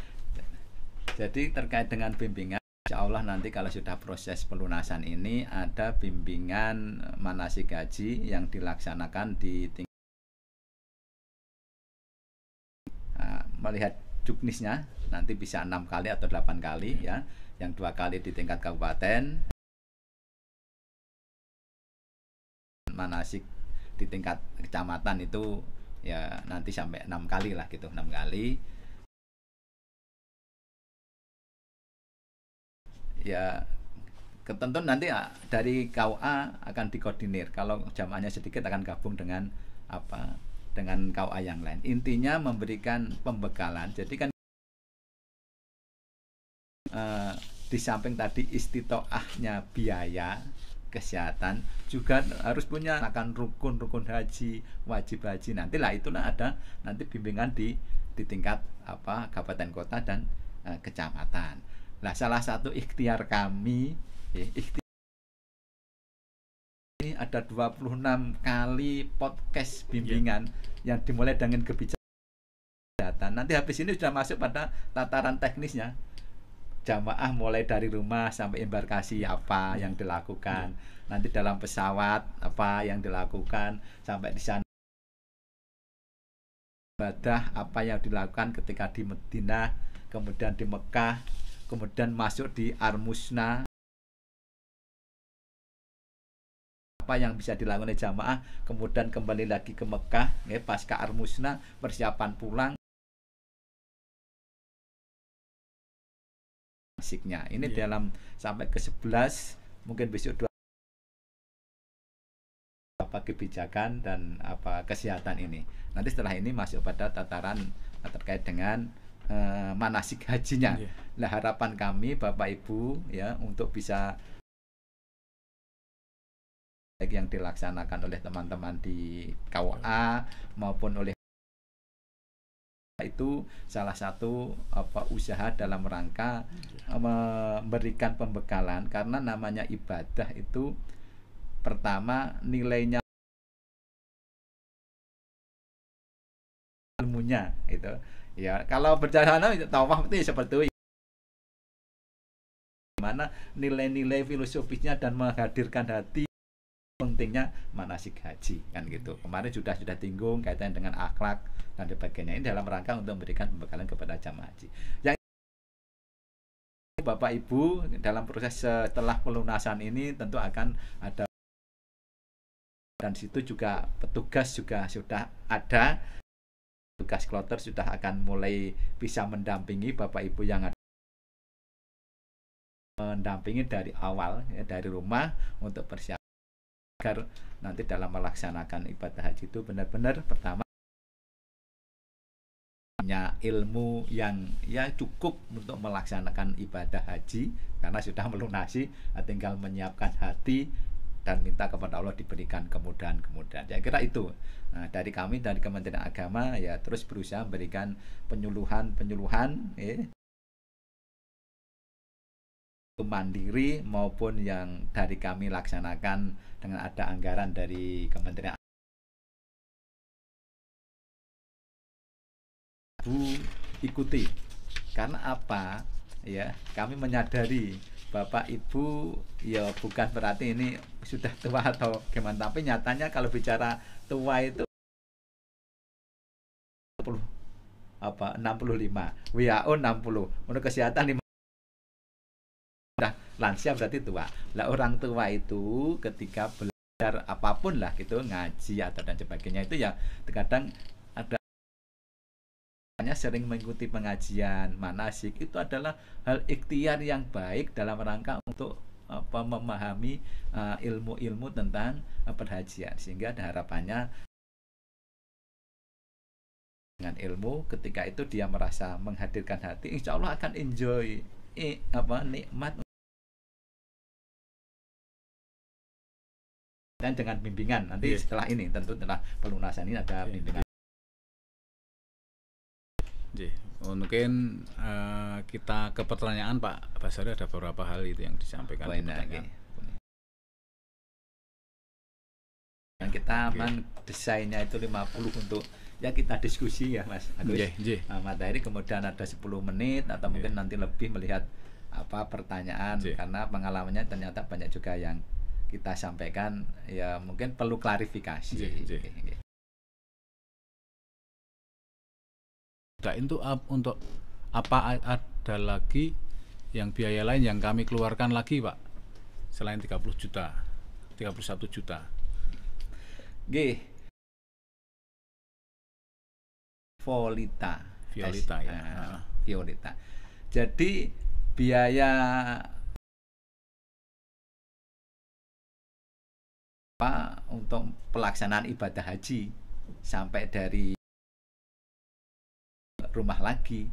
Jadi terkait dengan bimbingan, insya Allah nanti kalau sudah proses pelunasan ini ada bimbingan manasik haji yang dilaksanakan di melihat juknisnya nanti bisa 6 kali atau 8 kali ya, yang 2 kali di tingkat kabupaten, manasik di tingkat kecamatan itu ya nanti sampai 6 kali lah gitu, 6 kali ya. ketentuan nanti dari KUA akan dikoordinir. Kalau jamaahnya sedikit akan gabung dengan dengan KUA yang lain. Intinya memberikan pembekalan. Jadi kan di samping tadi istitoahnya biaya kesehatan, juga harus punya akan rukun haji, wajib haji. Nantilah itulah ada nanti bimbingan di tingkat kabupaten kota dan kecamatan. Nah, salah satu ikhtiar kami ini ada 26 kali podcast bimbingan yang dimulai dengan kebijakan. Nanti habis ini sudah masuk pada tataran teknisnya. Jamaah mulai dari rumah sampai embarkasi apa yang dilakukan, nanti dalam pesawat apa yang dilakukan, sampai di sana ibadah apa yang dilakukan ketika di Madinah, kemudian di Mekah, kemudian masuk di Armusna, apa yang bisa dilakukan oleh jamaah, kemudian kembali lagi ke Mekah, pasca Armusna, persiapan pulang. Ini dalam sampai ke 11, mungkin besok 2 kebijakan dan kesehatan ini. Nanti setelah ini masuk pada tataran terkait dengan manasik hajinya. Nah, harapan kami Bapak Ibu ya untuk bisa baik yang dilaksanakan oleh teman-teman di KUA maupun oleh itu salah satu usaha dalam rangka memberikan pembekalan, karena namanya ibadah itu pertama nilainya ilmunya itu ya. Kalau berjalan tawaf itu seperti itu, gimana nilai-nilai filosofisnya dan menghadirkan hati, pentingnya manasik haji kan gitu. Kemarin sudah tinggung kaitan dengan akhlak dan sebagainya. Ini dalam rangka untuk memberikan pembekalan kepada jamaah haji. Yang Bapak Ibu dalam proses setelah pelunasan ini tentu akan ada, dan situ juga petugas juga sudah ada, tugas kloter sudah akan mulai bisa mendampingi Bapak Ibu yang ada, mendampingi dari awal ya, dari rumah untuk persiapan agar nanti dalam melaksanakan ibadah haji itu benar-benar pertama punya ilmu yang ya cukup untuk melaksanakan ibadah haji, karena sudah melunasi, tinggal menyiapkan hati dan minta kepada Allah diberikan kemudahan-kemudahan. Saya kira itu. Nah, dari kami dari Kementerian Agama ya terus berusaha memberikan penyuluhan mandiri maupun yang dari kami laksanakan dengan ada anggaran dari Kementerian ikuti. Karena apa ya, kami menyadari Bapak Ibu ya bukan berarti ini sudah tua atau gimana, tapi nyatanya kalau bicara tua itu 65, WHO 60, menurut kesehatan 5. Udah lansia berarti tua. Lah orang tua itu ketika belajar apapun lah gitu, ngaji atau dan sebagainya itu ya terkadang ada sering mengikuti pengajian manasik, itu adalah hal ikhtiar yang baik dalam rangka untuk memahami ilmu-ilmu tentang perhajian, sehingga ada harapannya dengan ilmu ketika itu dia merasa menghadirkan hati, insya Allah akan enjoy nikmat. Dan dengan bimbingan nanti setelah ini, tentu setelah pelunasan ini ada bimbingan. Mungkin kita ke pertanyaan Pak Basari, ada beberapa hal itu yang disampaikan. Dan kita desainnya itu 50 untuk ya kita diskusi ya Mas Agus. Materi kemudian ada 10 menit atau mungkin nanti lebih melihat pertanyaan, karena pengalamannya ternyata banyak juga yang kita sampaikan ya mungkin perlu klarifikasi. Itu untuk apa ada lagi yang biaya lain yang kami keluarkan lagi Pak selain 31 juta? Violeta ya. Violeta. Jadi biaya untuk pelaksanaan ibadah haji sampai dari rumah lagi.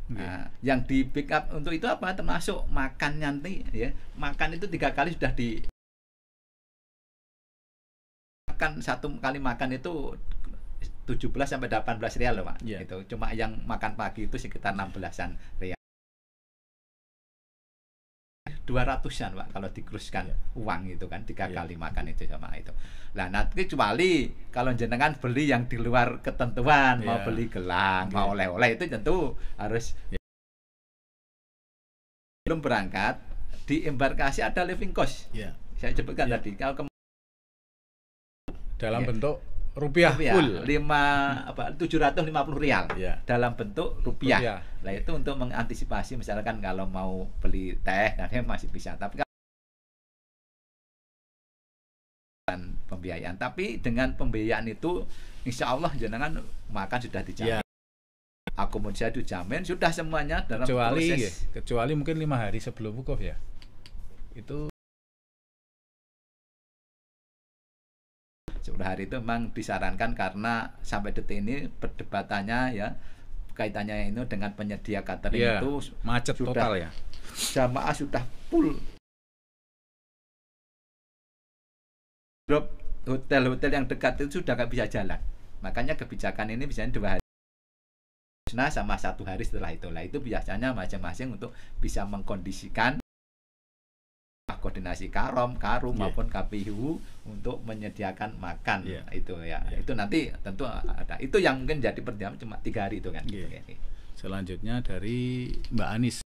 Nah, yang di pick up untuk itu apa? Termasuk makan nanti ya. Makan itu 3 kali sudah di makan, 1 kali makan itu 17 sampai 18 rial loh, Pak. Itu cuma yang makan pagi itu sekitar 16-an rial. 200-an, Pak, kalau dikuruskan uang itu kan 3 kali makan itu sama itu. Nah, nanti kecuali kalau jenengan beli yang di luar ketentuan, mau beli gelang, mau oleh-oleh, itu tentu harus belum berangkat di embarkasi ada living cost. Saya sebutkan tadi kalau dalam bentuk rupiah full 750 rial dalam bentuk rupiah. Nah, itu untuk mengantisipasi misalkan kalau mau beli teh dan masih bisa, tapi kan pembiayaan. Tapi dengan pembiayaan itu insya Allah jenengan makan sudah dijamin, akomodasi dijamin, sudah semuanya dalam proses. Kecuali mungkin 5 hari sebelum wukuf ya. Itu 10 hari itu memang disarankan karena sampai detik ini perdebatannya ya kaitannya ini dengan penyedia catering itu macet total ya. Jamaah sudah full. Hotel-hotel yang dekat itu sudah nggak bisa jalan. Makanya kebijakan ini biasanya 2 hari sama 1 hari setelah itu. Lah itu biasanya masing-masing untuk bisa mengkondisikan koordinasi Karum maupun KPU untuk menyediakan makan itu ya. Itu nanti tentu ada. Itu yang mungkin jadi perjalanan cuma 3 hari itu kan. Selanjutnya dari Mbak Anis.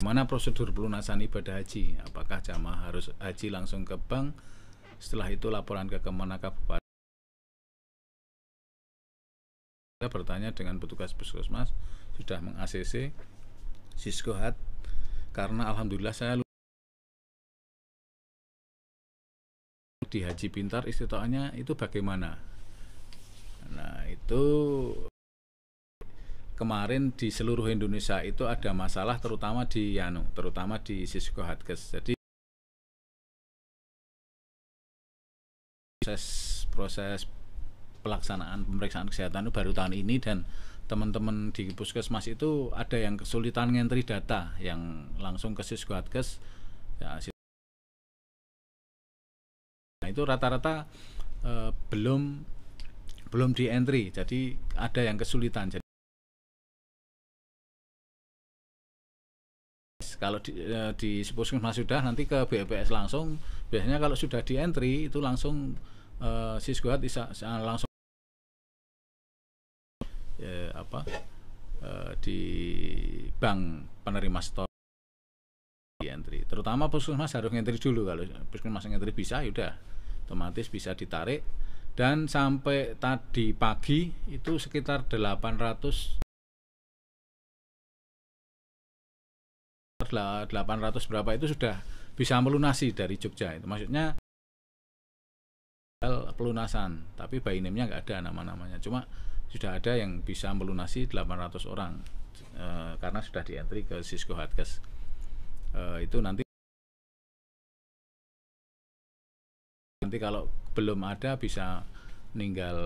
Gimana prosedur pelunasan ibadah haji? Apakah jamaah harus haji langsung ke bank? Setelah itu laporan ke Kemenak Kabupaten. Saya bertanya dengan petugas puskesmas sudah meng-ACC Siskohat. Karena alhamdulillah saya di Haji Pintar istitoahnya itu bagaimana. Nah, itu kemarin di seluruh Indonesia itu ada masalah terutama di Siskohatkes. Jadi proses pelaksanaan pemeriksaan kesehatan itu baru tahun ini, dan teman-teman di puskesmas itu ada yang kesulitan ngentri data yang langsung ke Siskohatkes ya, nah, itu rata-rata belum di entry, jadi ada yang kesulitan. Jadi kalau di puskesmas sudah, nanti ke BPS langsung. Biasanya kalau sudah di entry itu langsung Siskohat bisa langsung di bank penerima store di entry. Terutama puskesmas harus ngentri dulu. Kalau puskesmas ngentri bisa, yaudah otomatis bisa ditarik. Dan sampai tadi pagi itu sekitar 800 berapa itu sudah bisa melunasi dari Jogja. Itu maksudnya pelunasan, tapi by name-nya nggak ada nama-namanya, cuma sudah ada yang bisa melunasi 800 orang karena sudah di-entry ke Siskohatkes. Itu nanti kalau belum ada bisa meninggal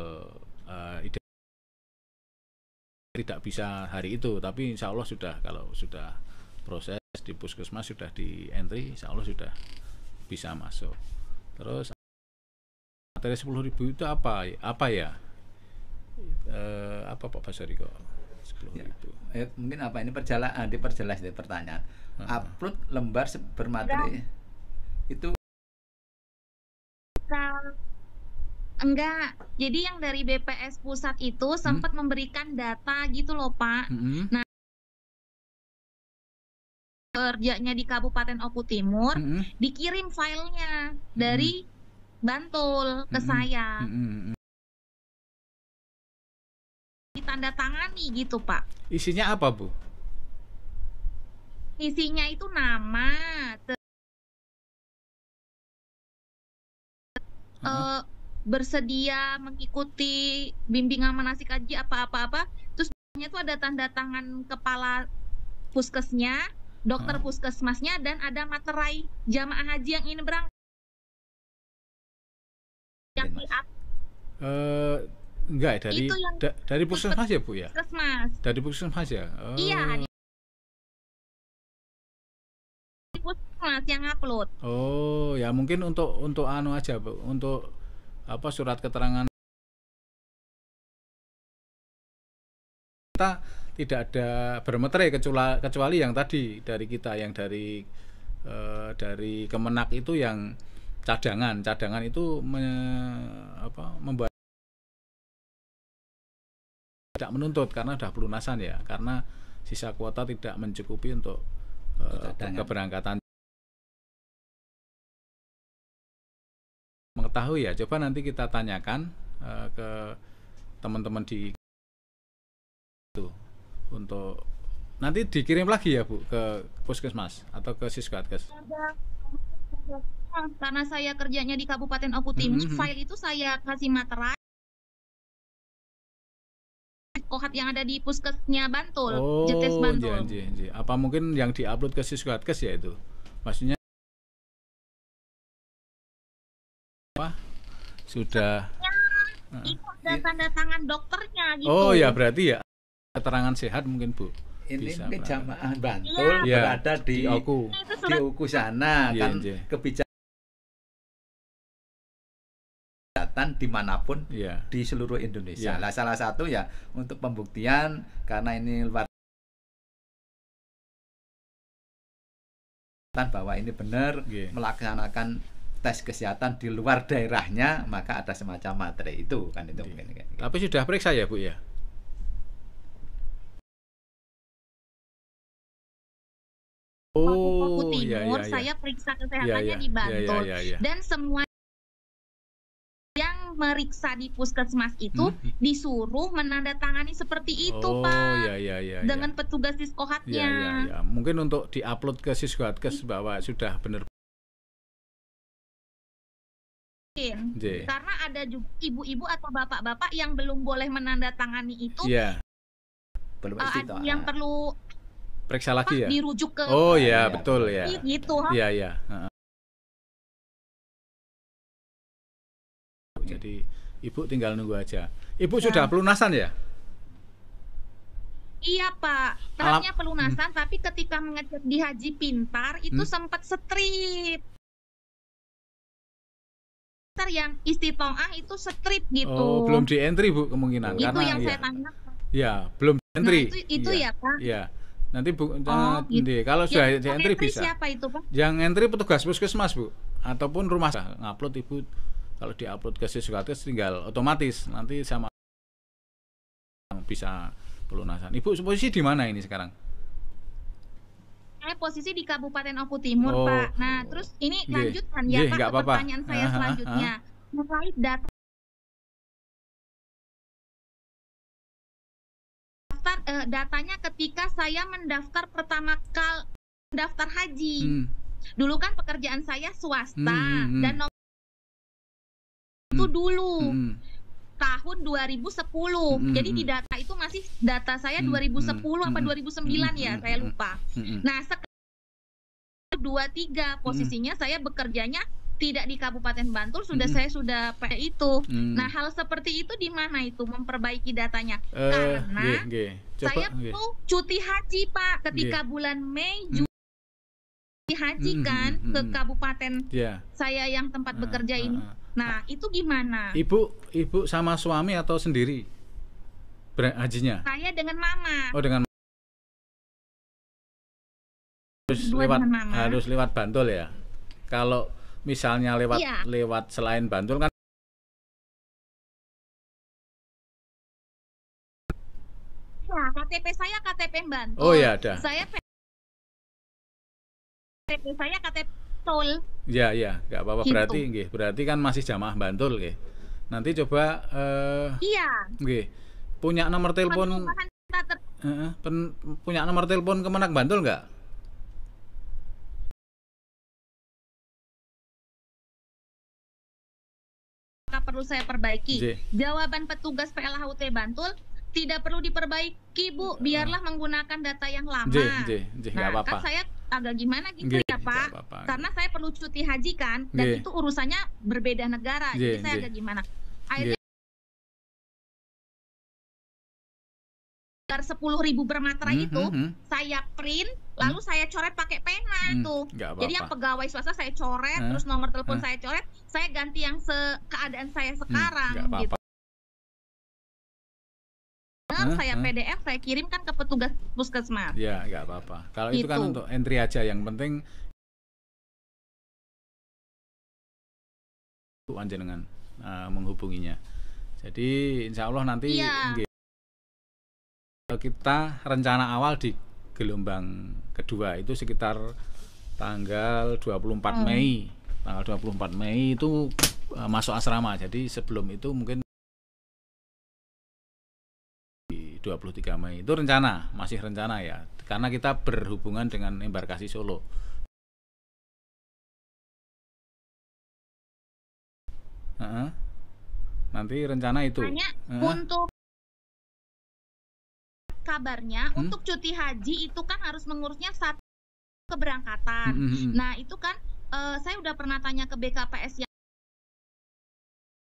tidak bisa hari itu, tapi insya Allah sudah, kalau sudah proses di puskesmas sudah di-entry, insya Allah sudah bisa masuk. Terus materi 10.000 itu apa ya? Apa Pak Basari kok 10.000? Mungkin apa ini diperjelas dari pertanyaan. Upload lembar bermateri itu enggak. Jadi yang dari BPS pusat itu sempat memberikan data gitu loh, Pak. Nah, kerjanya di Kabupaten Oku Timur dikirim filenya dari Bantul ke saya. Ditandatangani gitu, Pak. Isinya apa, Bu? Isinya itu nama, bersedia mengikuti bimbingan manasik haji apa-apa. Terus itu ada tanda tangan kepala puskesnya, dokter puskesmasnya, dan ada materai jamaah haji yang ingin berangkat. yang Mas? Enggak ya, dari Itu yang dari puskesmas ya Bu ya? puskesmas. Dari puskesmas ya? Iya, di puskesmas yang upload. Oh, ya mungkin untuk anu aja Bu, untuk apa surat keterangan kita tidak ada bermeterai kecuali yang tadi dari kita yang dari Kemenak itu yang cadangan itu membuat tidak menuntut karena sudah pelunasan ya, karena sisa kuota tidak mencukupi untuk keberangkatan. Mengetahui ya, coba nanti kita tanyakan ke teman-teman di itu untuk nanti dikirim lagi ya Bu ke puskesmas atau ke Siswatkes. Karena saya kerjanya di Kabupaten Oku Timur, file itu saya kasih materai kohat yang ada di puskesnya Bantul, Jetes Bantul. Apa mungkin yang diupload ke Siswatkes ya itu? Maksudnya apa? Sudah Itu ada tanda tangan dokternya gitu. Oh ya, berarti ya keterangan sehat mungkin Bu. Ini Bisa mungkin jamaah Bantul Iya, berada di Oku. Oku sana Iya, kan iya. kebijakan dimanapun di seluruh Indonesia. Lah salah satu ya untuk pembuktian karena ini luar bahwa ini benar melaksanakan tes kesehatan di luar daerahnya, maka ada semacam materai itu kan itu mungkin. Tapi sudah periksa ya Bu ya? Oku Timur, saya periksa kesehatannya di Bantul dan semua yang meriksa di puskesmas itu disuruh menandatangani seperti itu Pak. Dengan petugas Diskohatnya. Mungkin untuk diupload ke Siswatkes bahwa sudah benar. Karena ada juga ibu-ibu atau bapak-bapak yang belum boleh menandatangani itu. Belum ada yang perlu periksa lagi ya? Dirujuk ke betul ya. Gitu. Iya. Jadi Ibu tinggal nunggu aja. Ibu sudah pelunasan ya? Iya Pak, tahapnya pelunasan, tapi ketika mengecek di Haji Pintar itu sempat strip. Yang istitoah itu strip gitu. Oh, belum di entry Bu kemungkinan. Itu karena yang saya tanya. Ya, belum di entry. Nah, itu ya Pak. Iya. Nanti Bu, gitu. Kalau sudah di entry bisa. Siapa itu Pak? Yang entry petugas puskesmas Bu, ataupun rumah sakit. Ngupload Ibu. Kalau diupload ke Siswatkes tinggal otomatis nanti sama bisa pelunasan. Ibu posisi di mana ini sekarang? Saya posisi di Kabupaten Oku Timur Pak. Nah terus ini lanjutkan ya Pak ke pertanyaan saya selanjutnya terkait datanya ketika saya mendaftar pertama kali mendaftar haji. Dulu kan pekerjaan saya swasta dan itu dulu tahun 2010. Jadi di data itu masih data saya 2010 apa 2009 ya, saya lupa. Nah, sekarang 23 posisinya saya bekerjanya tidak di Kabupaten Bantul, saya sudah pakai itu. Nah, hal seperti itu di mana itu memperbaiki datanya? Karena saya perlu cuti haji, Pak, ketika bulan Mei haji kan ke kabupaten saya yang tempat bekerja ini. Nah, itu gimana? Ibu sama suami atau sendiri hajinya? Saya dengan mama. Oh, dengan harus lewat Bantul ya. Kalau misalnya lewat selain Bantul kan ya, KTP saya KTP Bantul. Oh ya, ada. Saya KTP saya KTP Bantul. Ya, nggak apa-apa. Gitu. Berarti kan masih jamaah Bantul, nggih. Nanti coba nggih. Punya nomor telepon punya nomor telepon Kemenak Bantul nggak? Perlu saya perbaiki. Jawaban petugas PLHUT Bantul tidak perlu diperbaiki Bu, biarlah menggunakan data yang lama. Nah, kan saya agak gimana gitu ya Pak. Pak, karena saya perlu cuti haji kan, dan itu urusannya berbeda negara, jadi saya agak gimana. Akhirnya 10.000 bermaterai itu saya print, lalu saya coret pakai pena itu. Jadi yang pegawai swasta saya coret, terus nomor telepon saya coret, saya ganti yang keadaan saya sekarang gitu. Saya PDF, saya kirimkan ke petugas puskesmas. Ya, nggak apa-apa. Kalau itu kan untuk entry aja, yang penting panjenengan menghubunginya. Jadi insya Allah nanti kita rencana awal di gelombang kedua itu sekitar tanggal 24 Mei. Tanggal 24 Mei itu masuk asrama. Jadi sebelum itu mungkin 23 Mei itu rencana, masih rencana ya, karena kita berhubungan dengan embarkasi Solo. Nanti rencana itu. Untuk kabarnya, untuk cuti haji itu kan harus mengurusnya satu keberangkatan. Nah itu kan saya udah pernah tanya ke BKPS yang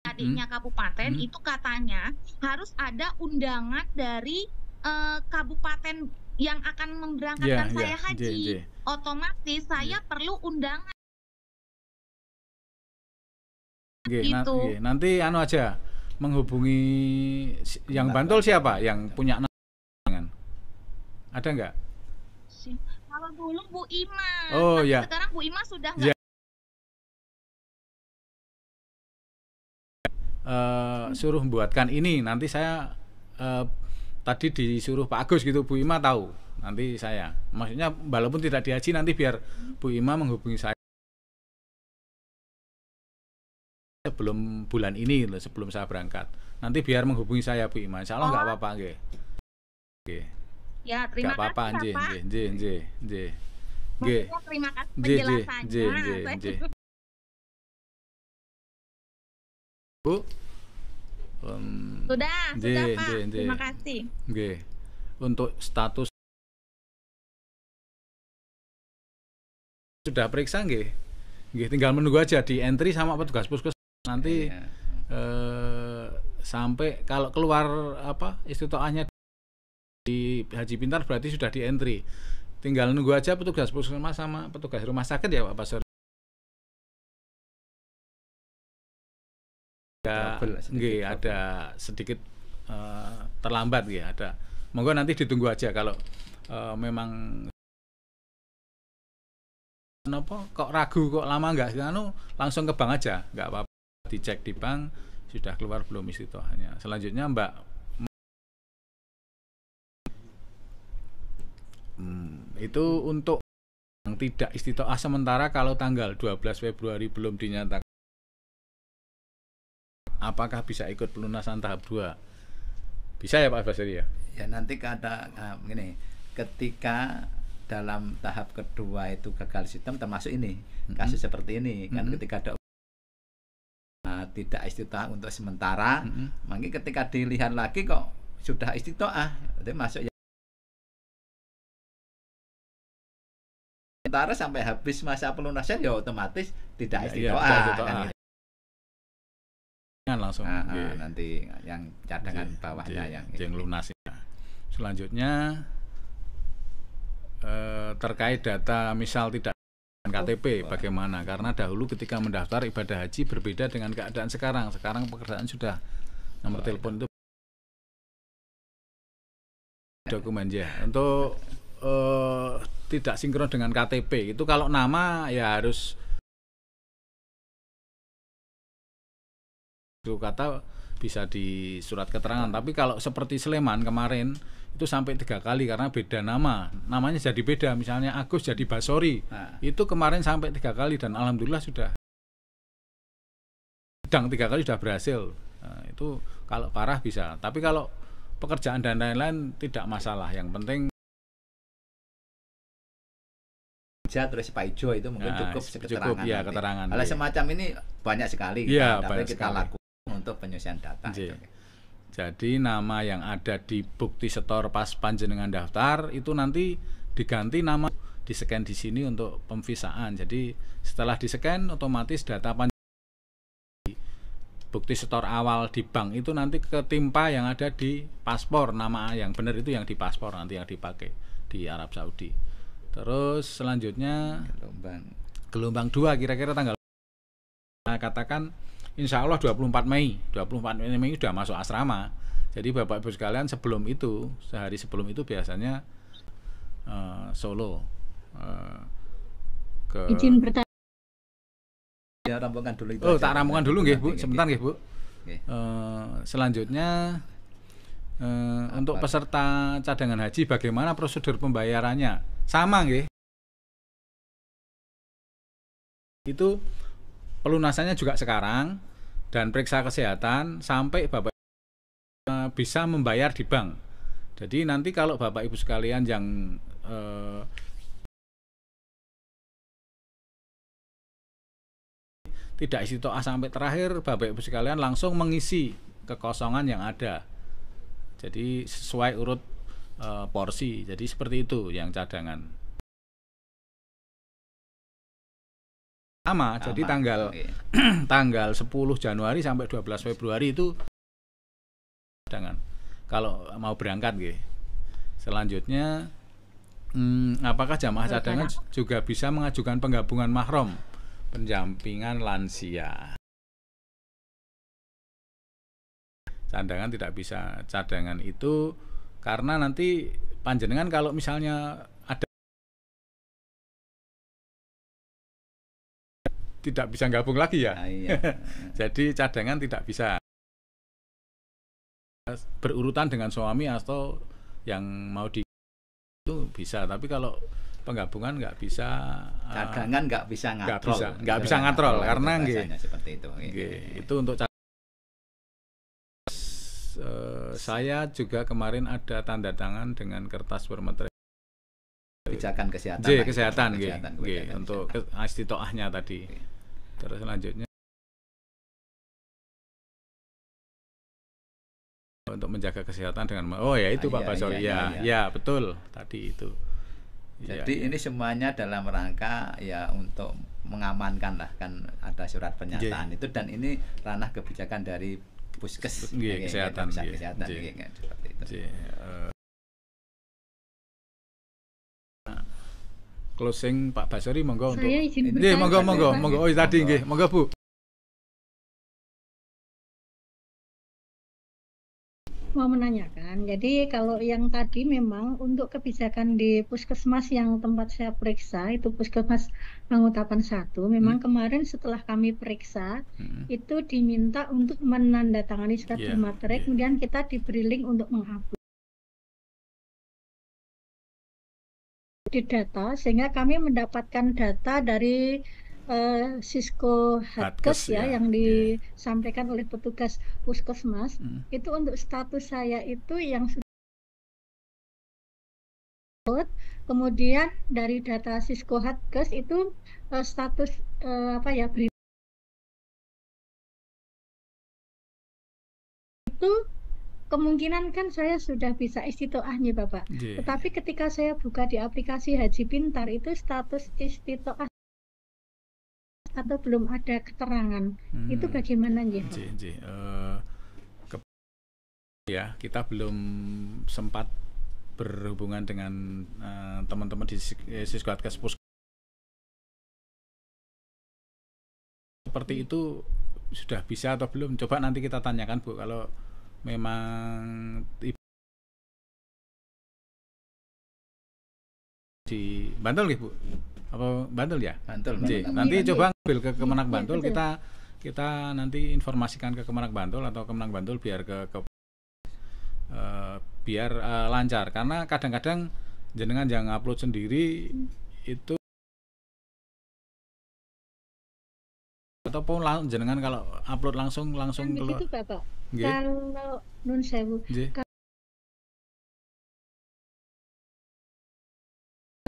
adiknya kabupaten, itu katanya harus ada undangan dari kabupaten yang akan memberangkatkan saya haji. Otomatis saya perlu undangan. Gitu. Nanti anu aja menghubungi yang Bantul siapa? Yang punya dengan ada nggak? Kalau dulu Bu Ima. Oh ya. Sekarang Bu Ima sudah nggak. Suruh membuatkan ini, nanti saya tadi disuruh Pak Agus gitu, Bu Ima tahu, nanti saya maksudnya walaupun tidak dihaji nanti biar Bu Ima menghubungi saya sebelum bulan ini, sebelum saya berangkat, nanti biar menghubungi saya Bu Ima, insya Allah nggak apa-apa nggih. Ya terima kasih nggih. Terima kasih penjelasannya. Bu, sudah Pak. Terima kasih. Untuk status sudah periksa tinggal menunggu aja di entry sama petugas puskesmas nanti sampai kalau keluar istitoahnya di Haji Pintar berarti sudah di entry. Tinggal nunggu aja petugas puskesmas sama petugas rumah sakit ya Pak Pasor. Ada sedikit terlambat ada. Monggo nanti ditunggu aja kalau memang kok ragu kok lama nggak langsung ke bank aja, nggak apa-apa, dicek di bank sudah keluar belum istitoahnya. Selanjutnya Mbak itu untuk yang tidak istitoah sementara kalau tanggal 12 Februari belum dinyatakan, apakah bisa ikut pelunasan tahap 2? Bisa ya Pak Basri ya? Ya nanti begini, ketika dalam tahap kedua itu gagal sistem termasuk ini, kasus seperti ini kan, ketika ada tidak istitoah untuk sementara, mungkin ketika dilihat lagi kok sudah istitoah, itu masuk ya. Sementara sampai habis masa pelunasan ya otomatis tidak istitoah. Langsung nanti yang cadangan bawahnya yang lunas. Selanjutnya terkait data misal tidak KTP bagaimana, karena dahulu ketika mendaftar ibadah haji berbeda dengan keadaan sekarang pekerjaan sudah nomor telepon itu dokumen untuk tidak sinkron dengan KTP itu. Kalau nama ya harus kata bisa di surat keterangan, tapi kalau seperti Sleman kemarin itu sampai 3 kali karena beda namanya jadi beda, misalnya Agus jadi Basori, itu kemarin sampai 3 kali dan alhamdulillah sudah 3 kali sudah berhasil. Itu kalau parah bisa, tapi kalau pekerjaan dan lain-lain tidak masalah, yang penting terus Pak Ijo itu mungkin cukup ya keterangan. Hal semacam ini banyak sekali tapi kita lakukan untuk penyusian data. Jadi nama yang ada di bukti setor pas panjenengan daftar itu nanti diganti nama di-scan di sini untuk pemvisaan. Jadi setelah di-scan otomatis data bukti setor awal di bank itu nanti ketimpa yang ada di paspor, nama yang benar itu yang di paspor nanti yang dipakai di Arab Saudi. Terus selanjutnya gelombang 2 kira-kira tanggal, nah, katakan insya Allah 24 Mei sudah masuk asrama. Jadi Bapak Ibu sekalian sebelum itu, sehari sebelum itu biasanya Solo ke izin bertanya. Ya, rampungkan dulu itu. Oh, tak rampungkan dulu nggih, Bu. Sebentar nggih, Bu. Selanjutnya untuk peserta cadangan haji bagaimana prosedur pembayarannya? Sama nggih. Itu pelunasannya juga sekarang dan periksa kesehatan sampai Bapak bisa membayar di bank. Jadi nanti kalau Bapak Ibu sekalian yang tidak istiqoah sampai terakhir, Bapak Ibu sekalian langsung mengisi kekosongan yang ada. Jadi sesuai urut porsi. Jadi seperti itu yang cadangan. Sama, jadi tanggal 10 Januari sampai 12 Februari itu cadangan. Kalau mau berangkat nggih. Selanjutnya apakah jamaah cadangan juga bisa mengajukan penggabungan mahram, pendampingan lansia? Cadangan tidak bisa. Cadangan itu karena nanti panjenengan kalau misalnya ada tidak bisa gabung lagi ya. Iya. Jadi cadangan tidak bisa berurutan dengan suami atau yang mau di itu bisa, tapi kalau penggabungan nggak bisa. Cadangan nggak bisa ngatrol. Nggak bisa ngatrol karena seperti itu. Itu untuk saya juga kemarin ada tanda tangan dengan kertas bermeterai kebijakan kesehatan. Kesehatan untuk istitoahnya tadi. Terus selanjutnya untuk menjaga kesehatan dengan itu Pak Basori ya betul tadi itu. Jadi ini semuanya dalam rangka ya untuk mengamankan lah, kan ada surat pernyataan itu, dan ini ranah kebijakan dari Puskes kesehatan seperti itu. Closing Pak Basori monggo untuk monggo tadi nggih monggo Bu. Mau menanyakan, jadi kalau yang tadi memang untuk kebijakan di Puskesmas yang tempat saya periksa, itu Puskesmas Pangutapan 1, memang kemarin setelah kami periksa, itu diminta untuk menandatangani surat bermaterai, kemudian kita diberi link untuk mengupload di data, sehingga kami mendapatkan data dari Sisko Hatkes yang disampaikan oleh petugas Puskesmas. Itu untuk status saya itu yang sudah, kemudian dari data Sisko Hatkes itu status itu kemungkinan kan saya sudah bisa istitoahnya Bapak. Tetapi ketika saya buka di aplikasi Haji Pintar itu status istitoah atau belum ada keterangan, itu bagaimana ya Pak? Kita belum sempat berhubungan dengan teman-teman di Sisko Hatkes seperti itu sudah bisa atau belum, coba nanti kita tanyakan Bu. Kalau memang di Bantul Bu, apa Bantul ya? Bantul. Nanti coba ambil ke Kemenak Bantul, kita nanti informasikan ke Kemenak Bantul atau Kemenak Bantul biar biar lancar, karena kadang-kadang jenengan yang upload sendiri itu ataupun jenengan kalau upload langsung keluar. Begitu Bapak. Kalau nun sewu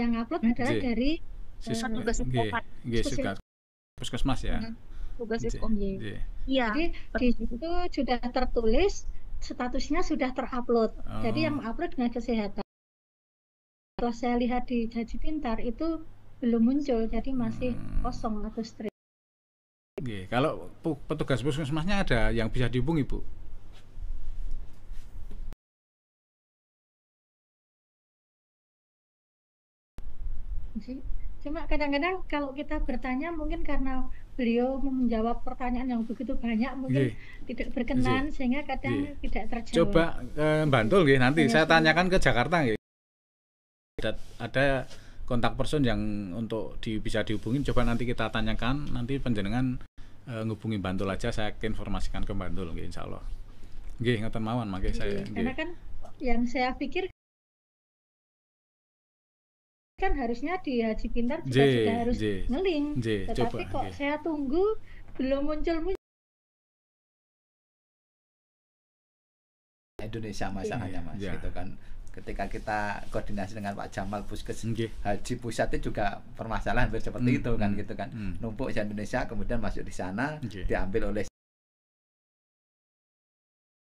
yang upload adalah dari tugas Puskesmas ya. Tugas Iskom. Iya. Jadi di situ sudah tertulis statusnya sudah terupload. Jadi yang upload dengan kesehatan. setelah saya lihat di Haji Pintar itu belum muncul, jadi masih kosong atau straight. Oke, kalau petugas puskesmasnya ada yang bisa dihubungi, Bu? Cuma kadang-kadang kalau kita bertanya mungkin karena beliau menjawab pertanyaan yang begitu banyak mungkin tidak berkenan sehingga kadang tidak terjawab. Coba Bantul nanti saya tanyakan ke Jakarta nggih. Ada kontak person yang untuk bisa dihubungin, coba nanti kita tanyakan, nanti panjenengan ngubungi Bantul aja, saya informasikan ke Bantul nggih insyaallah. Nggih ngoten mawon mangke saya. Karena kan yang saya pikir kan harusnya di Haji Pintar juga sudah harus ngeling, tetapi kok saya tunggu belum muncul. Indonesia masalahnya Mas, gitu kan. Ketika kita koordinasi dengan Pak Jamal Puskes Haji Pusat itu juga permasalahan seperti itu kan, gitu kan. Numpuk di Indonesia kemudian masuk di sana diambil oleh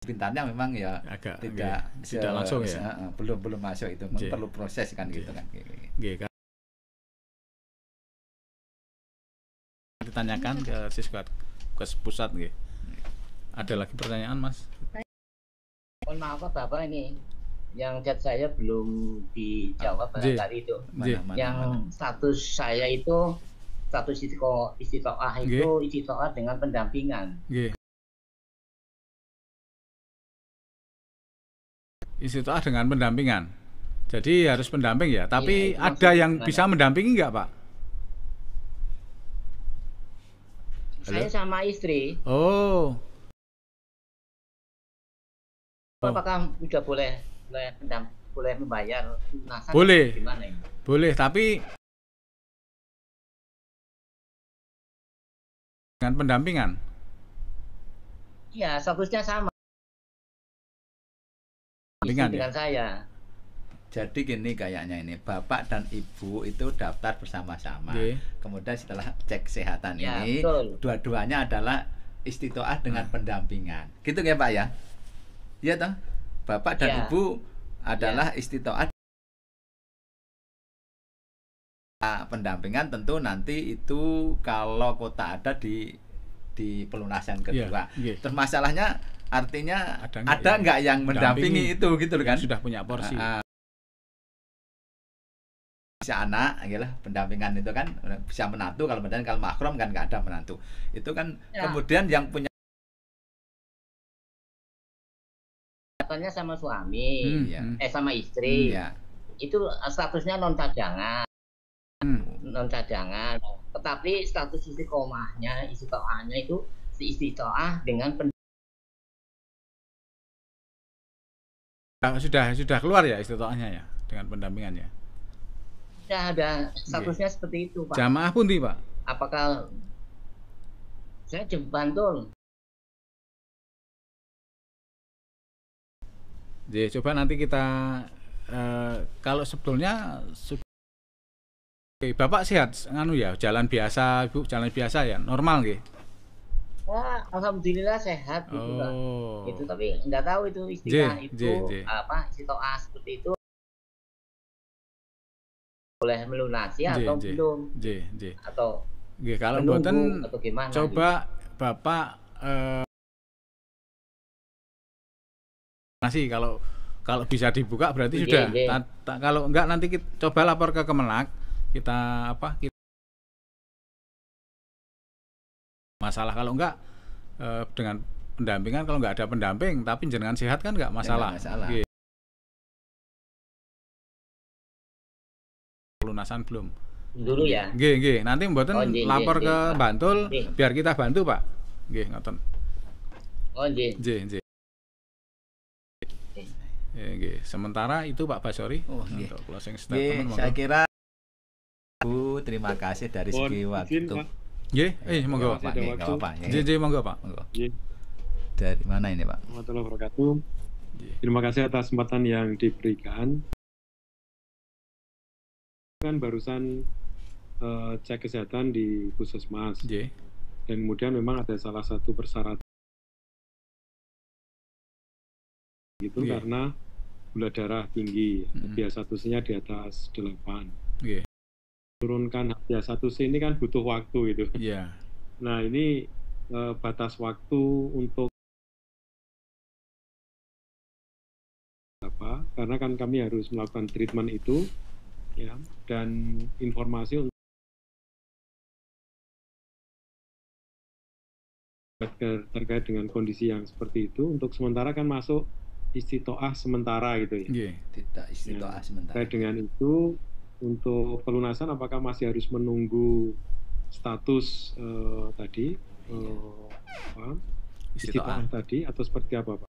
Pintarnya memang ya agak tidak langsung ya, belum masuk itu, perlu proses kan gitu kan. Ditanyakan ke Siskat ke pusat nggih. Ada lagi pertanyaan Mas? Mohon maaf Bapak, ini yang chat saya belum dijawab barangkali itu. Yang status saya itu status istiqoah itu istiqoah dengan pendampingan. Istiqoah dengan pendampingan. Jadi harus pendamping ya. Tapi ada yang bisa mendampingi nggak Pak? Saya sama istri. Oh. Apakah sudah boleh membayar lunasan? Boleh. Gimana ini? Boleh, tapi dengan pendampingan. Iya, statusnya sama. Dengan saya. Jadi gini kayaknya ini, Bapak dan Ibu itu daftar bersama-sama. Kemudian setelah cek kesehatan ini, dua-duanya adalah istiqoah dengan pendampingan. Gitu ya Pak ya? Iya toh? Bapak dan Ibu adalah istiqoah pendampingan, tentu nanti itu kalau kota ada di pelunasan kedua. Terus masalahnya artinya ada nggak yang mendampingi itu gitu kan? Sudah punya porsi. Bisa anak, yalah pendampingan itu kan bisa menantu, kalau mahram kan nggak ada menantu. Itu kan kemudian yang punya katanya sama suami, sama istri. Itu statusnya non cadangan. Tetapi status istiqomahnya itu istiqoah dengan sudah keluar ya istiqoahnya ya dengan pendampingannya. Sudah ada statusnya seperti itu Pak. Jamaah pun Pak? Apakah saya Bantul? Jadi coba nanti kita kalau sebetulnya Bapak sehat ya, jalan biasa Ibu, jalan biasa ya, normal nggih? Wah, alhamdulillah sehat gitu Pak. Itu tapi nggak tahu itu istilah istiqoah seperti itu boleh melunasi atau belum? Atau kalau mboten coba gitu. Bapak masih kalau bisa dibuka berarti sudah. Kalau enggak nanti kita coba lapor ke Kemenak, kita masalah. Kalau enggak dengan pendampingan, kalau enggak ada pendamping tapi jenengan sehat kan enggak masalah. Pelunasan belum dulu ya. Nggih, nanti mboten lapor ke Bantul biar kita bantu Pak. Nggih, ngoten. Nggih. Sementara itu Pak Basori untuk closing statement. Saya kira Bu, terima kasih dari segi waktu. Monggo Pak. Monggo Pak. Dari mana ini Pak? Warahmatullahi wabarakatuh. Terima kasih atas kesempatan yang diberikan. Kan barusan cek kesehatan di Puskesmas. Dan kemudian memang ada salah satu persyaratan gitu karena gula darah tinggi, HbA1c-nya di atas 8. Turunkan HbA1c ini kan butuh waktu itu. Nah, ini batas waktu untuk apa? Karena kan kami harus melakukan treatment itu, ya, dan informasi terkait dengan kondisi yang seperti itu. Untuk sementara kan masuk istitoah sementara gitu ya. Tidak istitoah sementara. Terkait dengan itu, untuk pelunasan apakah masih harus menunggu status tadi istitoah tadi atau seperti apa, Pak?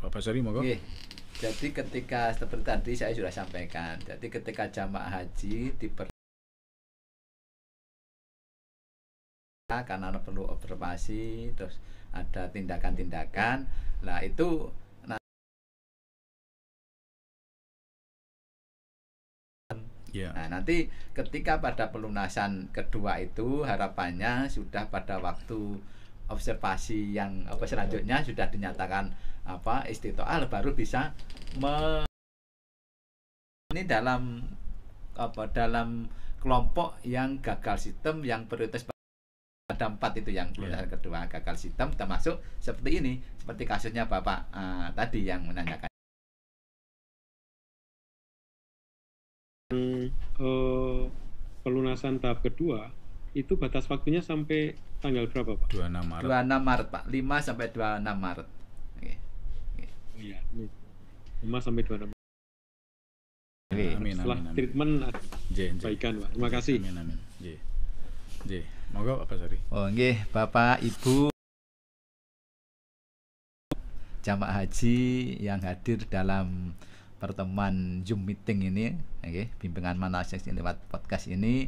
Pak Sari, monggo. Jadi ketika seperti tadi saya sudah sampaikan, jadi ketika jamaah haji karena perlu observasi, terus ada tindakan-tindakan, nah itu nah nanti ketika pada pelunasan kedua itu harapannya sudah pada waktu observasi yang selanjutnya sudah dinyatakan istitoah, baru bisa ini dalam kelompok yang gagal sistem yang prioritas. Ada 4 itu yang pelunasan kedua gagal sistem, termasuk seperti ini, seperti kasusnya Bapak tadi yang menanyakan. Pelunasan tahap kedua itu batas waktunya sampai tanggal berapa, Pak? 26 Maret. 26 Maret, Pak. 5 sampai 26 Maret. Iya, 5 sampai 26 Maret. Amin. Setelah treatment baikan, Pak. Terima kasih. Amin. Monggo Pak Sari. Nggih, Bapak Ibu jamaah haji yang hadir dalam pertemuan Zoom meeting ini, bimbingan manasik lewat podcast ini,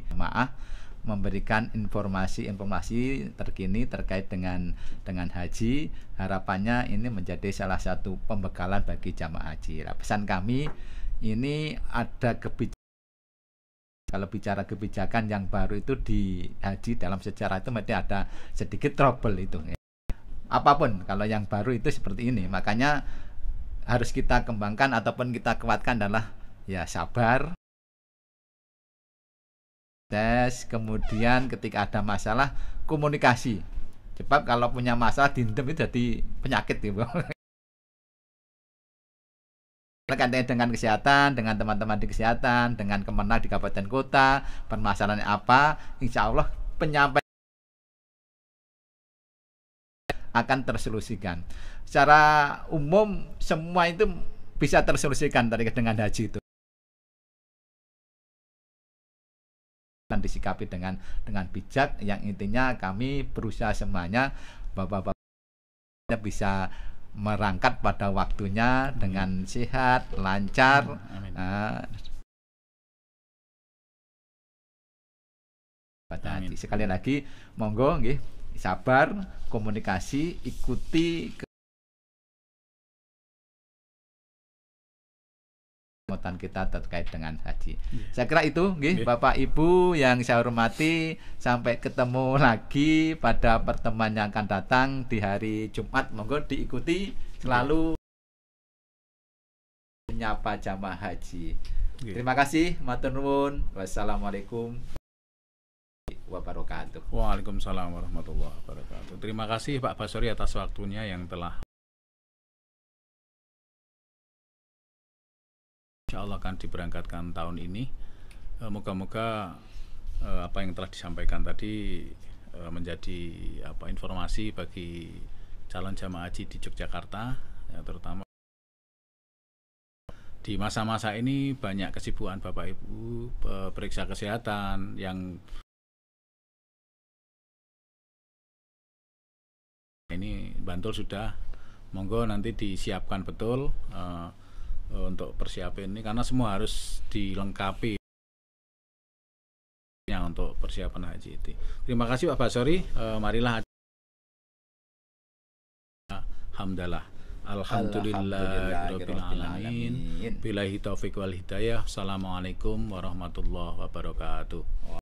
memberikan informasi terkini terkait dengan haji. Harapannya ini menjadi salah satu pembekalan bagi jamaah haji. Pesan kami ini ada kalau bicara kebijakan yang baru itu di haji dalam sejarah itu mesti ada sedikit trouble itu. Apapun kalau yang baru itu seperti ini, makanya harus kita kembangkan ataupun kita kuatkan adalah ya sabar. Kemudian ketika ada masalah komunikasi. Sebab kalau punya masalah dendam itu jadi penyakit gitu. Dengan kesehatan, dengan teman-teman di kesehatan, dengan Kemenag di kabupaten kota, permasalahannya apa, insya Allah penyampaian akan tersolusikan. Secara umum semua itu bisa tersolusikan terkait dengan haji itu. Dan disikapi dengan bijak, yang intinya kami berusaha semuanya Bapak-bapak bisa merangkat pada waktunya dengan sehat, lancar. Sekali lagi monggo nggih, sabar, komunikasi, ikuti kita terkait dengan haji. Saya kira itu nggih, Bapak Ibu yang saya hormati, sampai ketemu lagi pada pertemuan yang akan datang di hari Jumat. Monggo diikuti selalu menyapa jamaah haji. Terima kasih, matur nuwun. Wassalamualaikum wabarakatuh. Waalaikumsalam warahmatullahi wabarakatuh. Terima kasih Pak Basori atas waktunya yang telah insya Allah akan diberangkatkan tahun ini. Moga-moga apa yang telah disampaikan tadi menjadi informasi bagi calon jamaah haji di Yogyakarta, ya, terutama di masa-masa ini banyak kesibukan Bapak Ibu, periksa kesehatan yang ini Bantul sudah, monggo nanti disiapkan betul untuk persiapan ini, karena semua harus dilengkapi ya untuk persiapan haji itu. Terima kasih Pak Basori. Marilah Alhamdulillahirabbil alamin. Billahi taufiq wal hidayah. Assalamualaikum warahmatullahi wabarakatuh.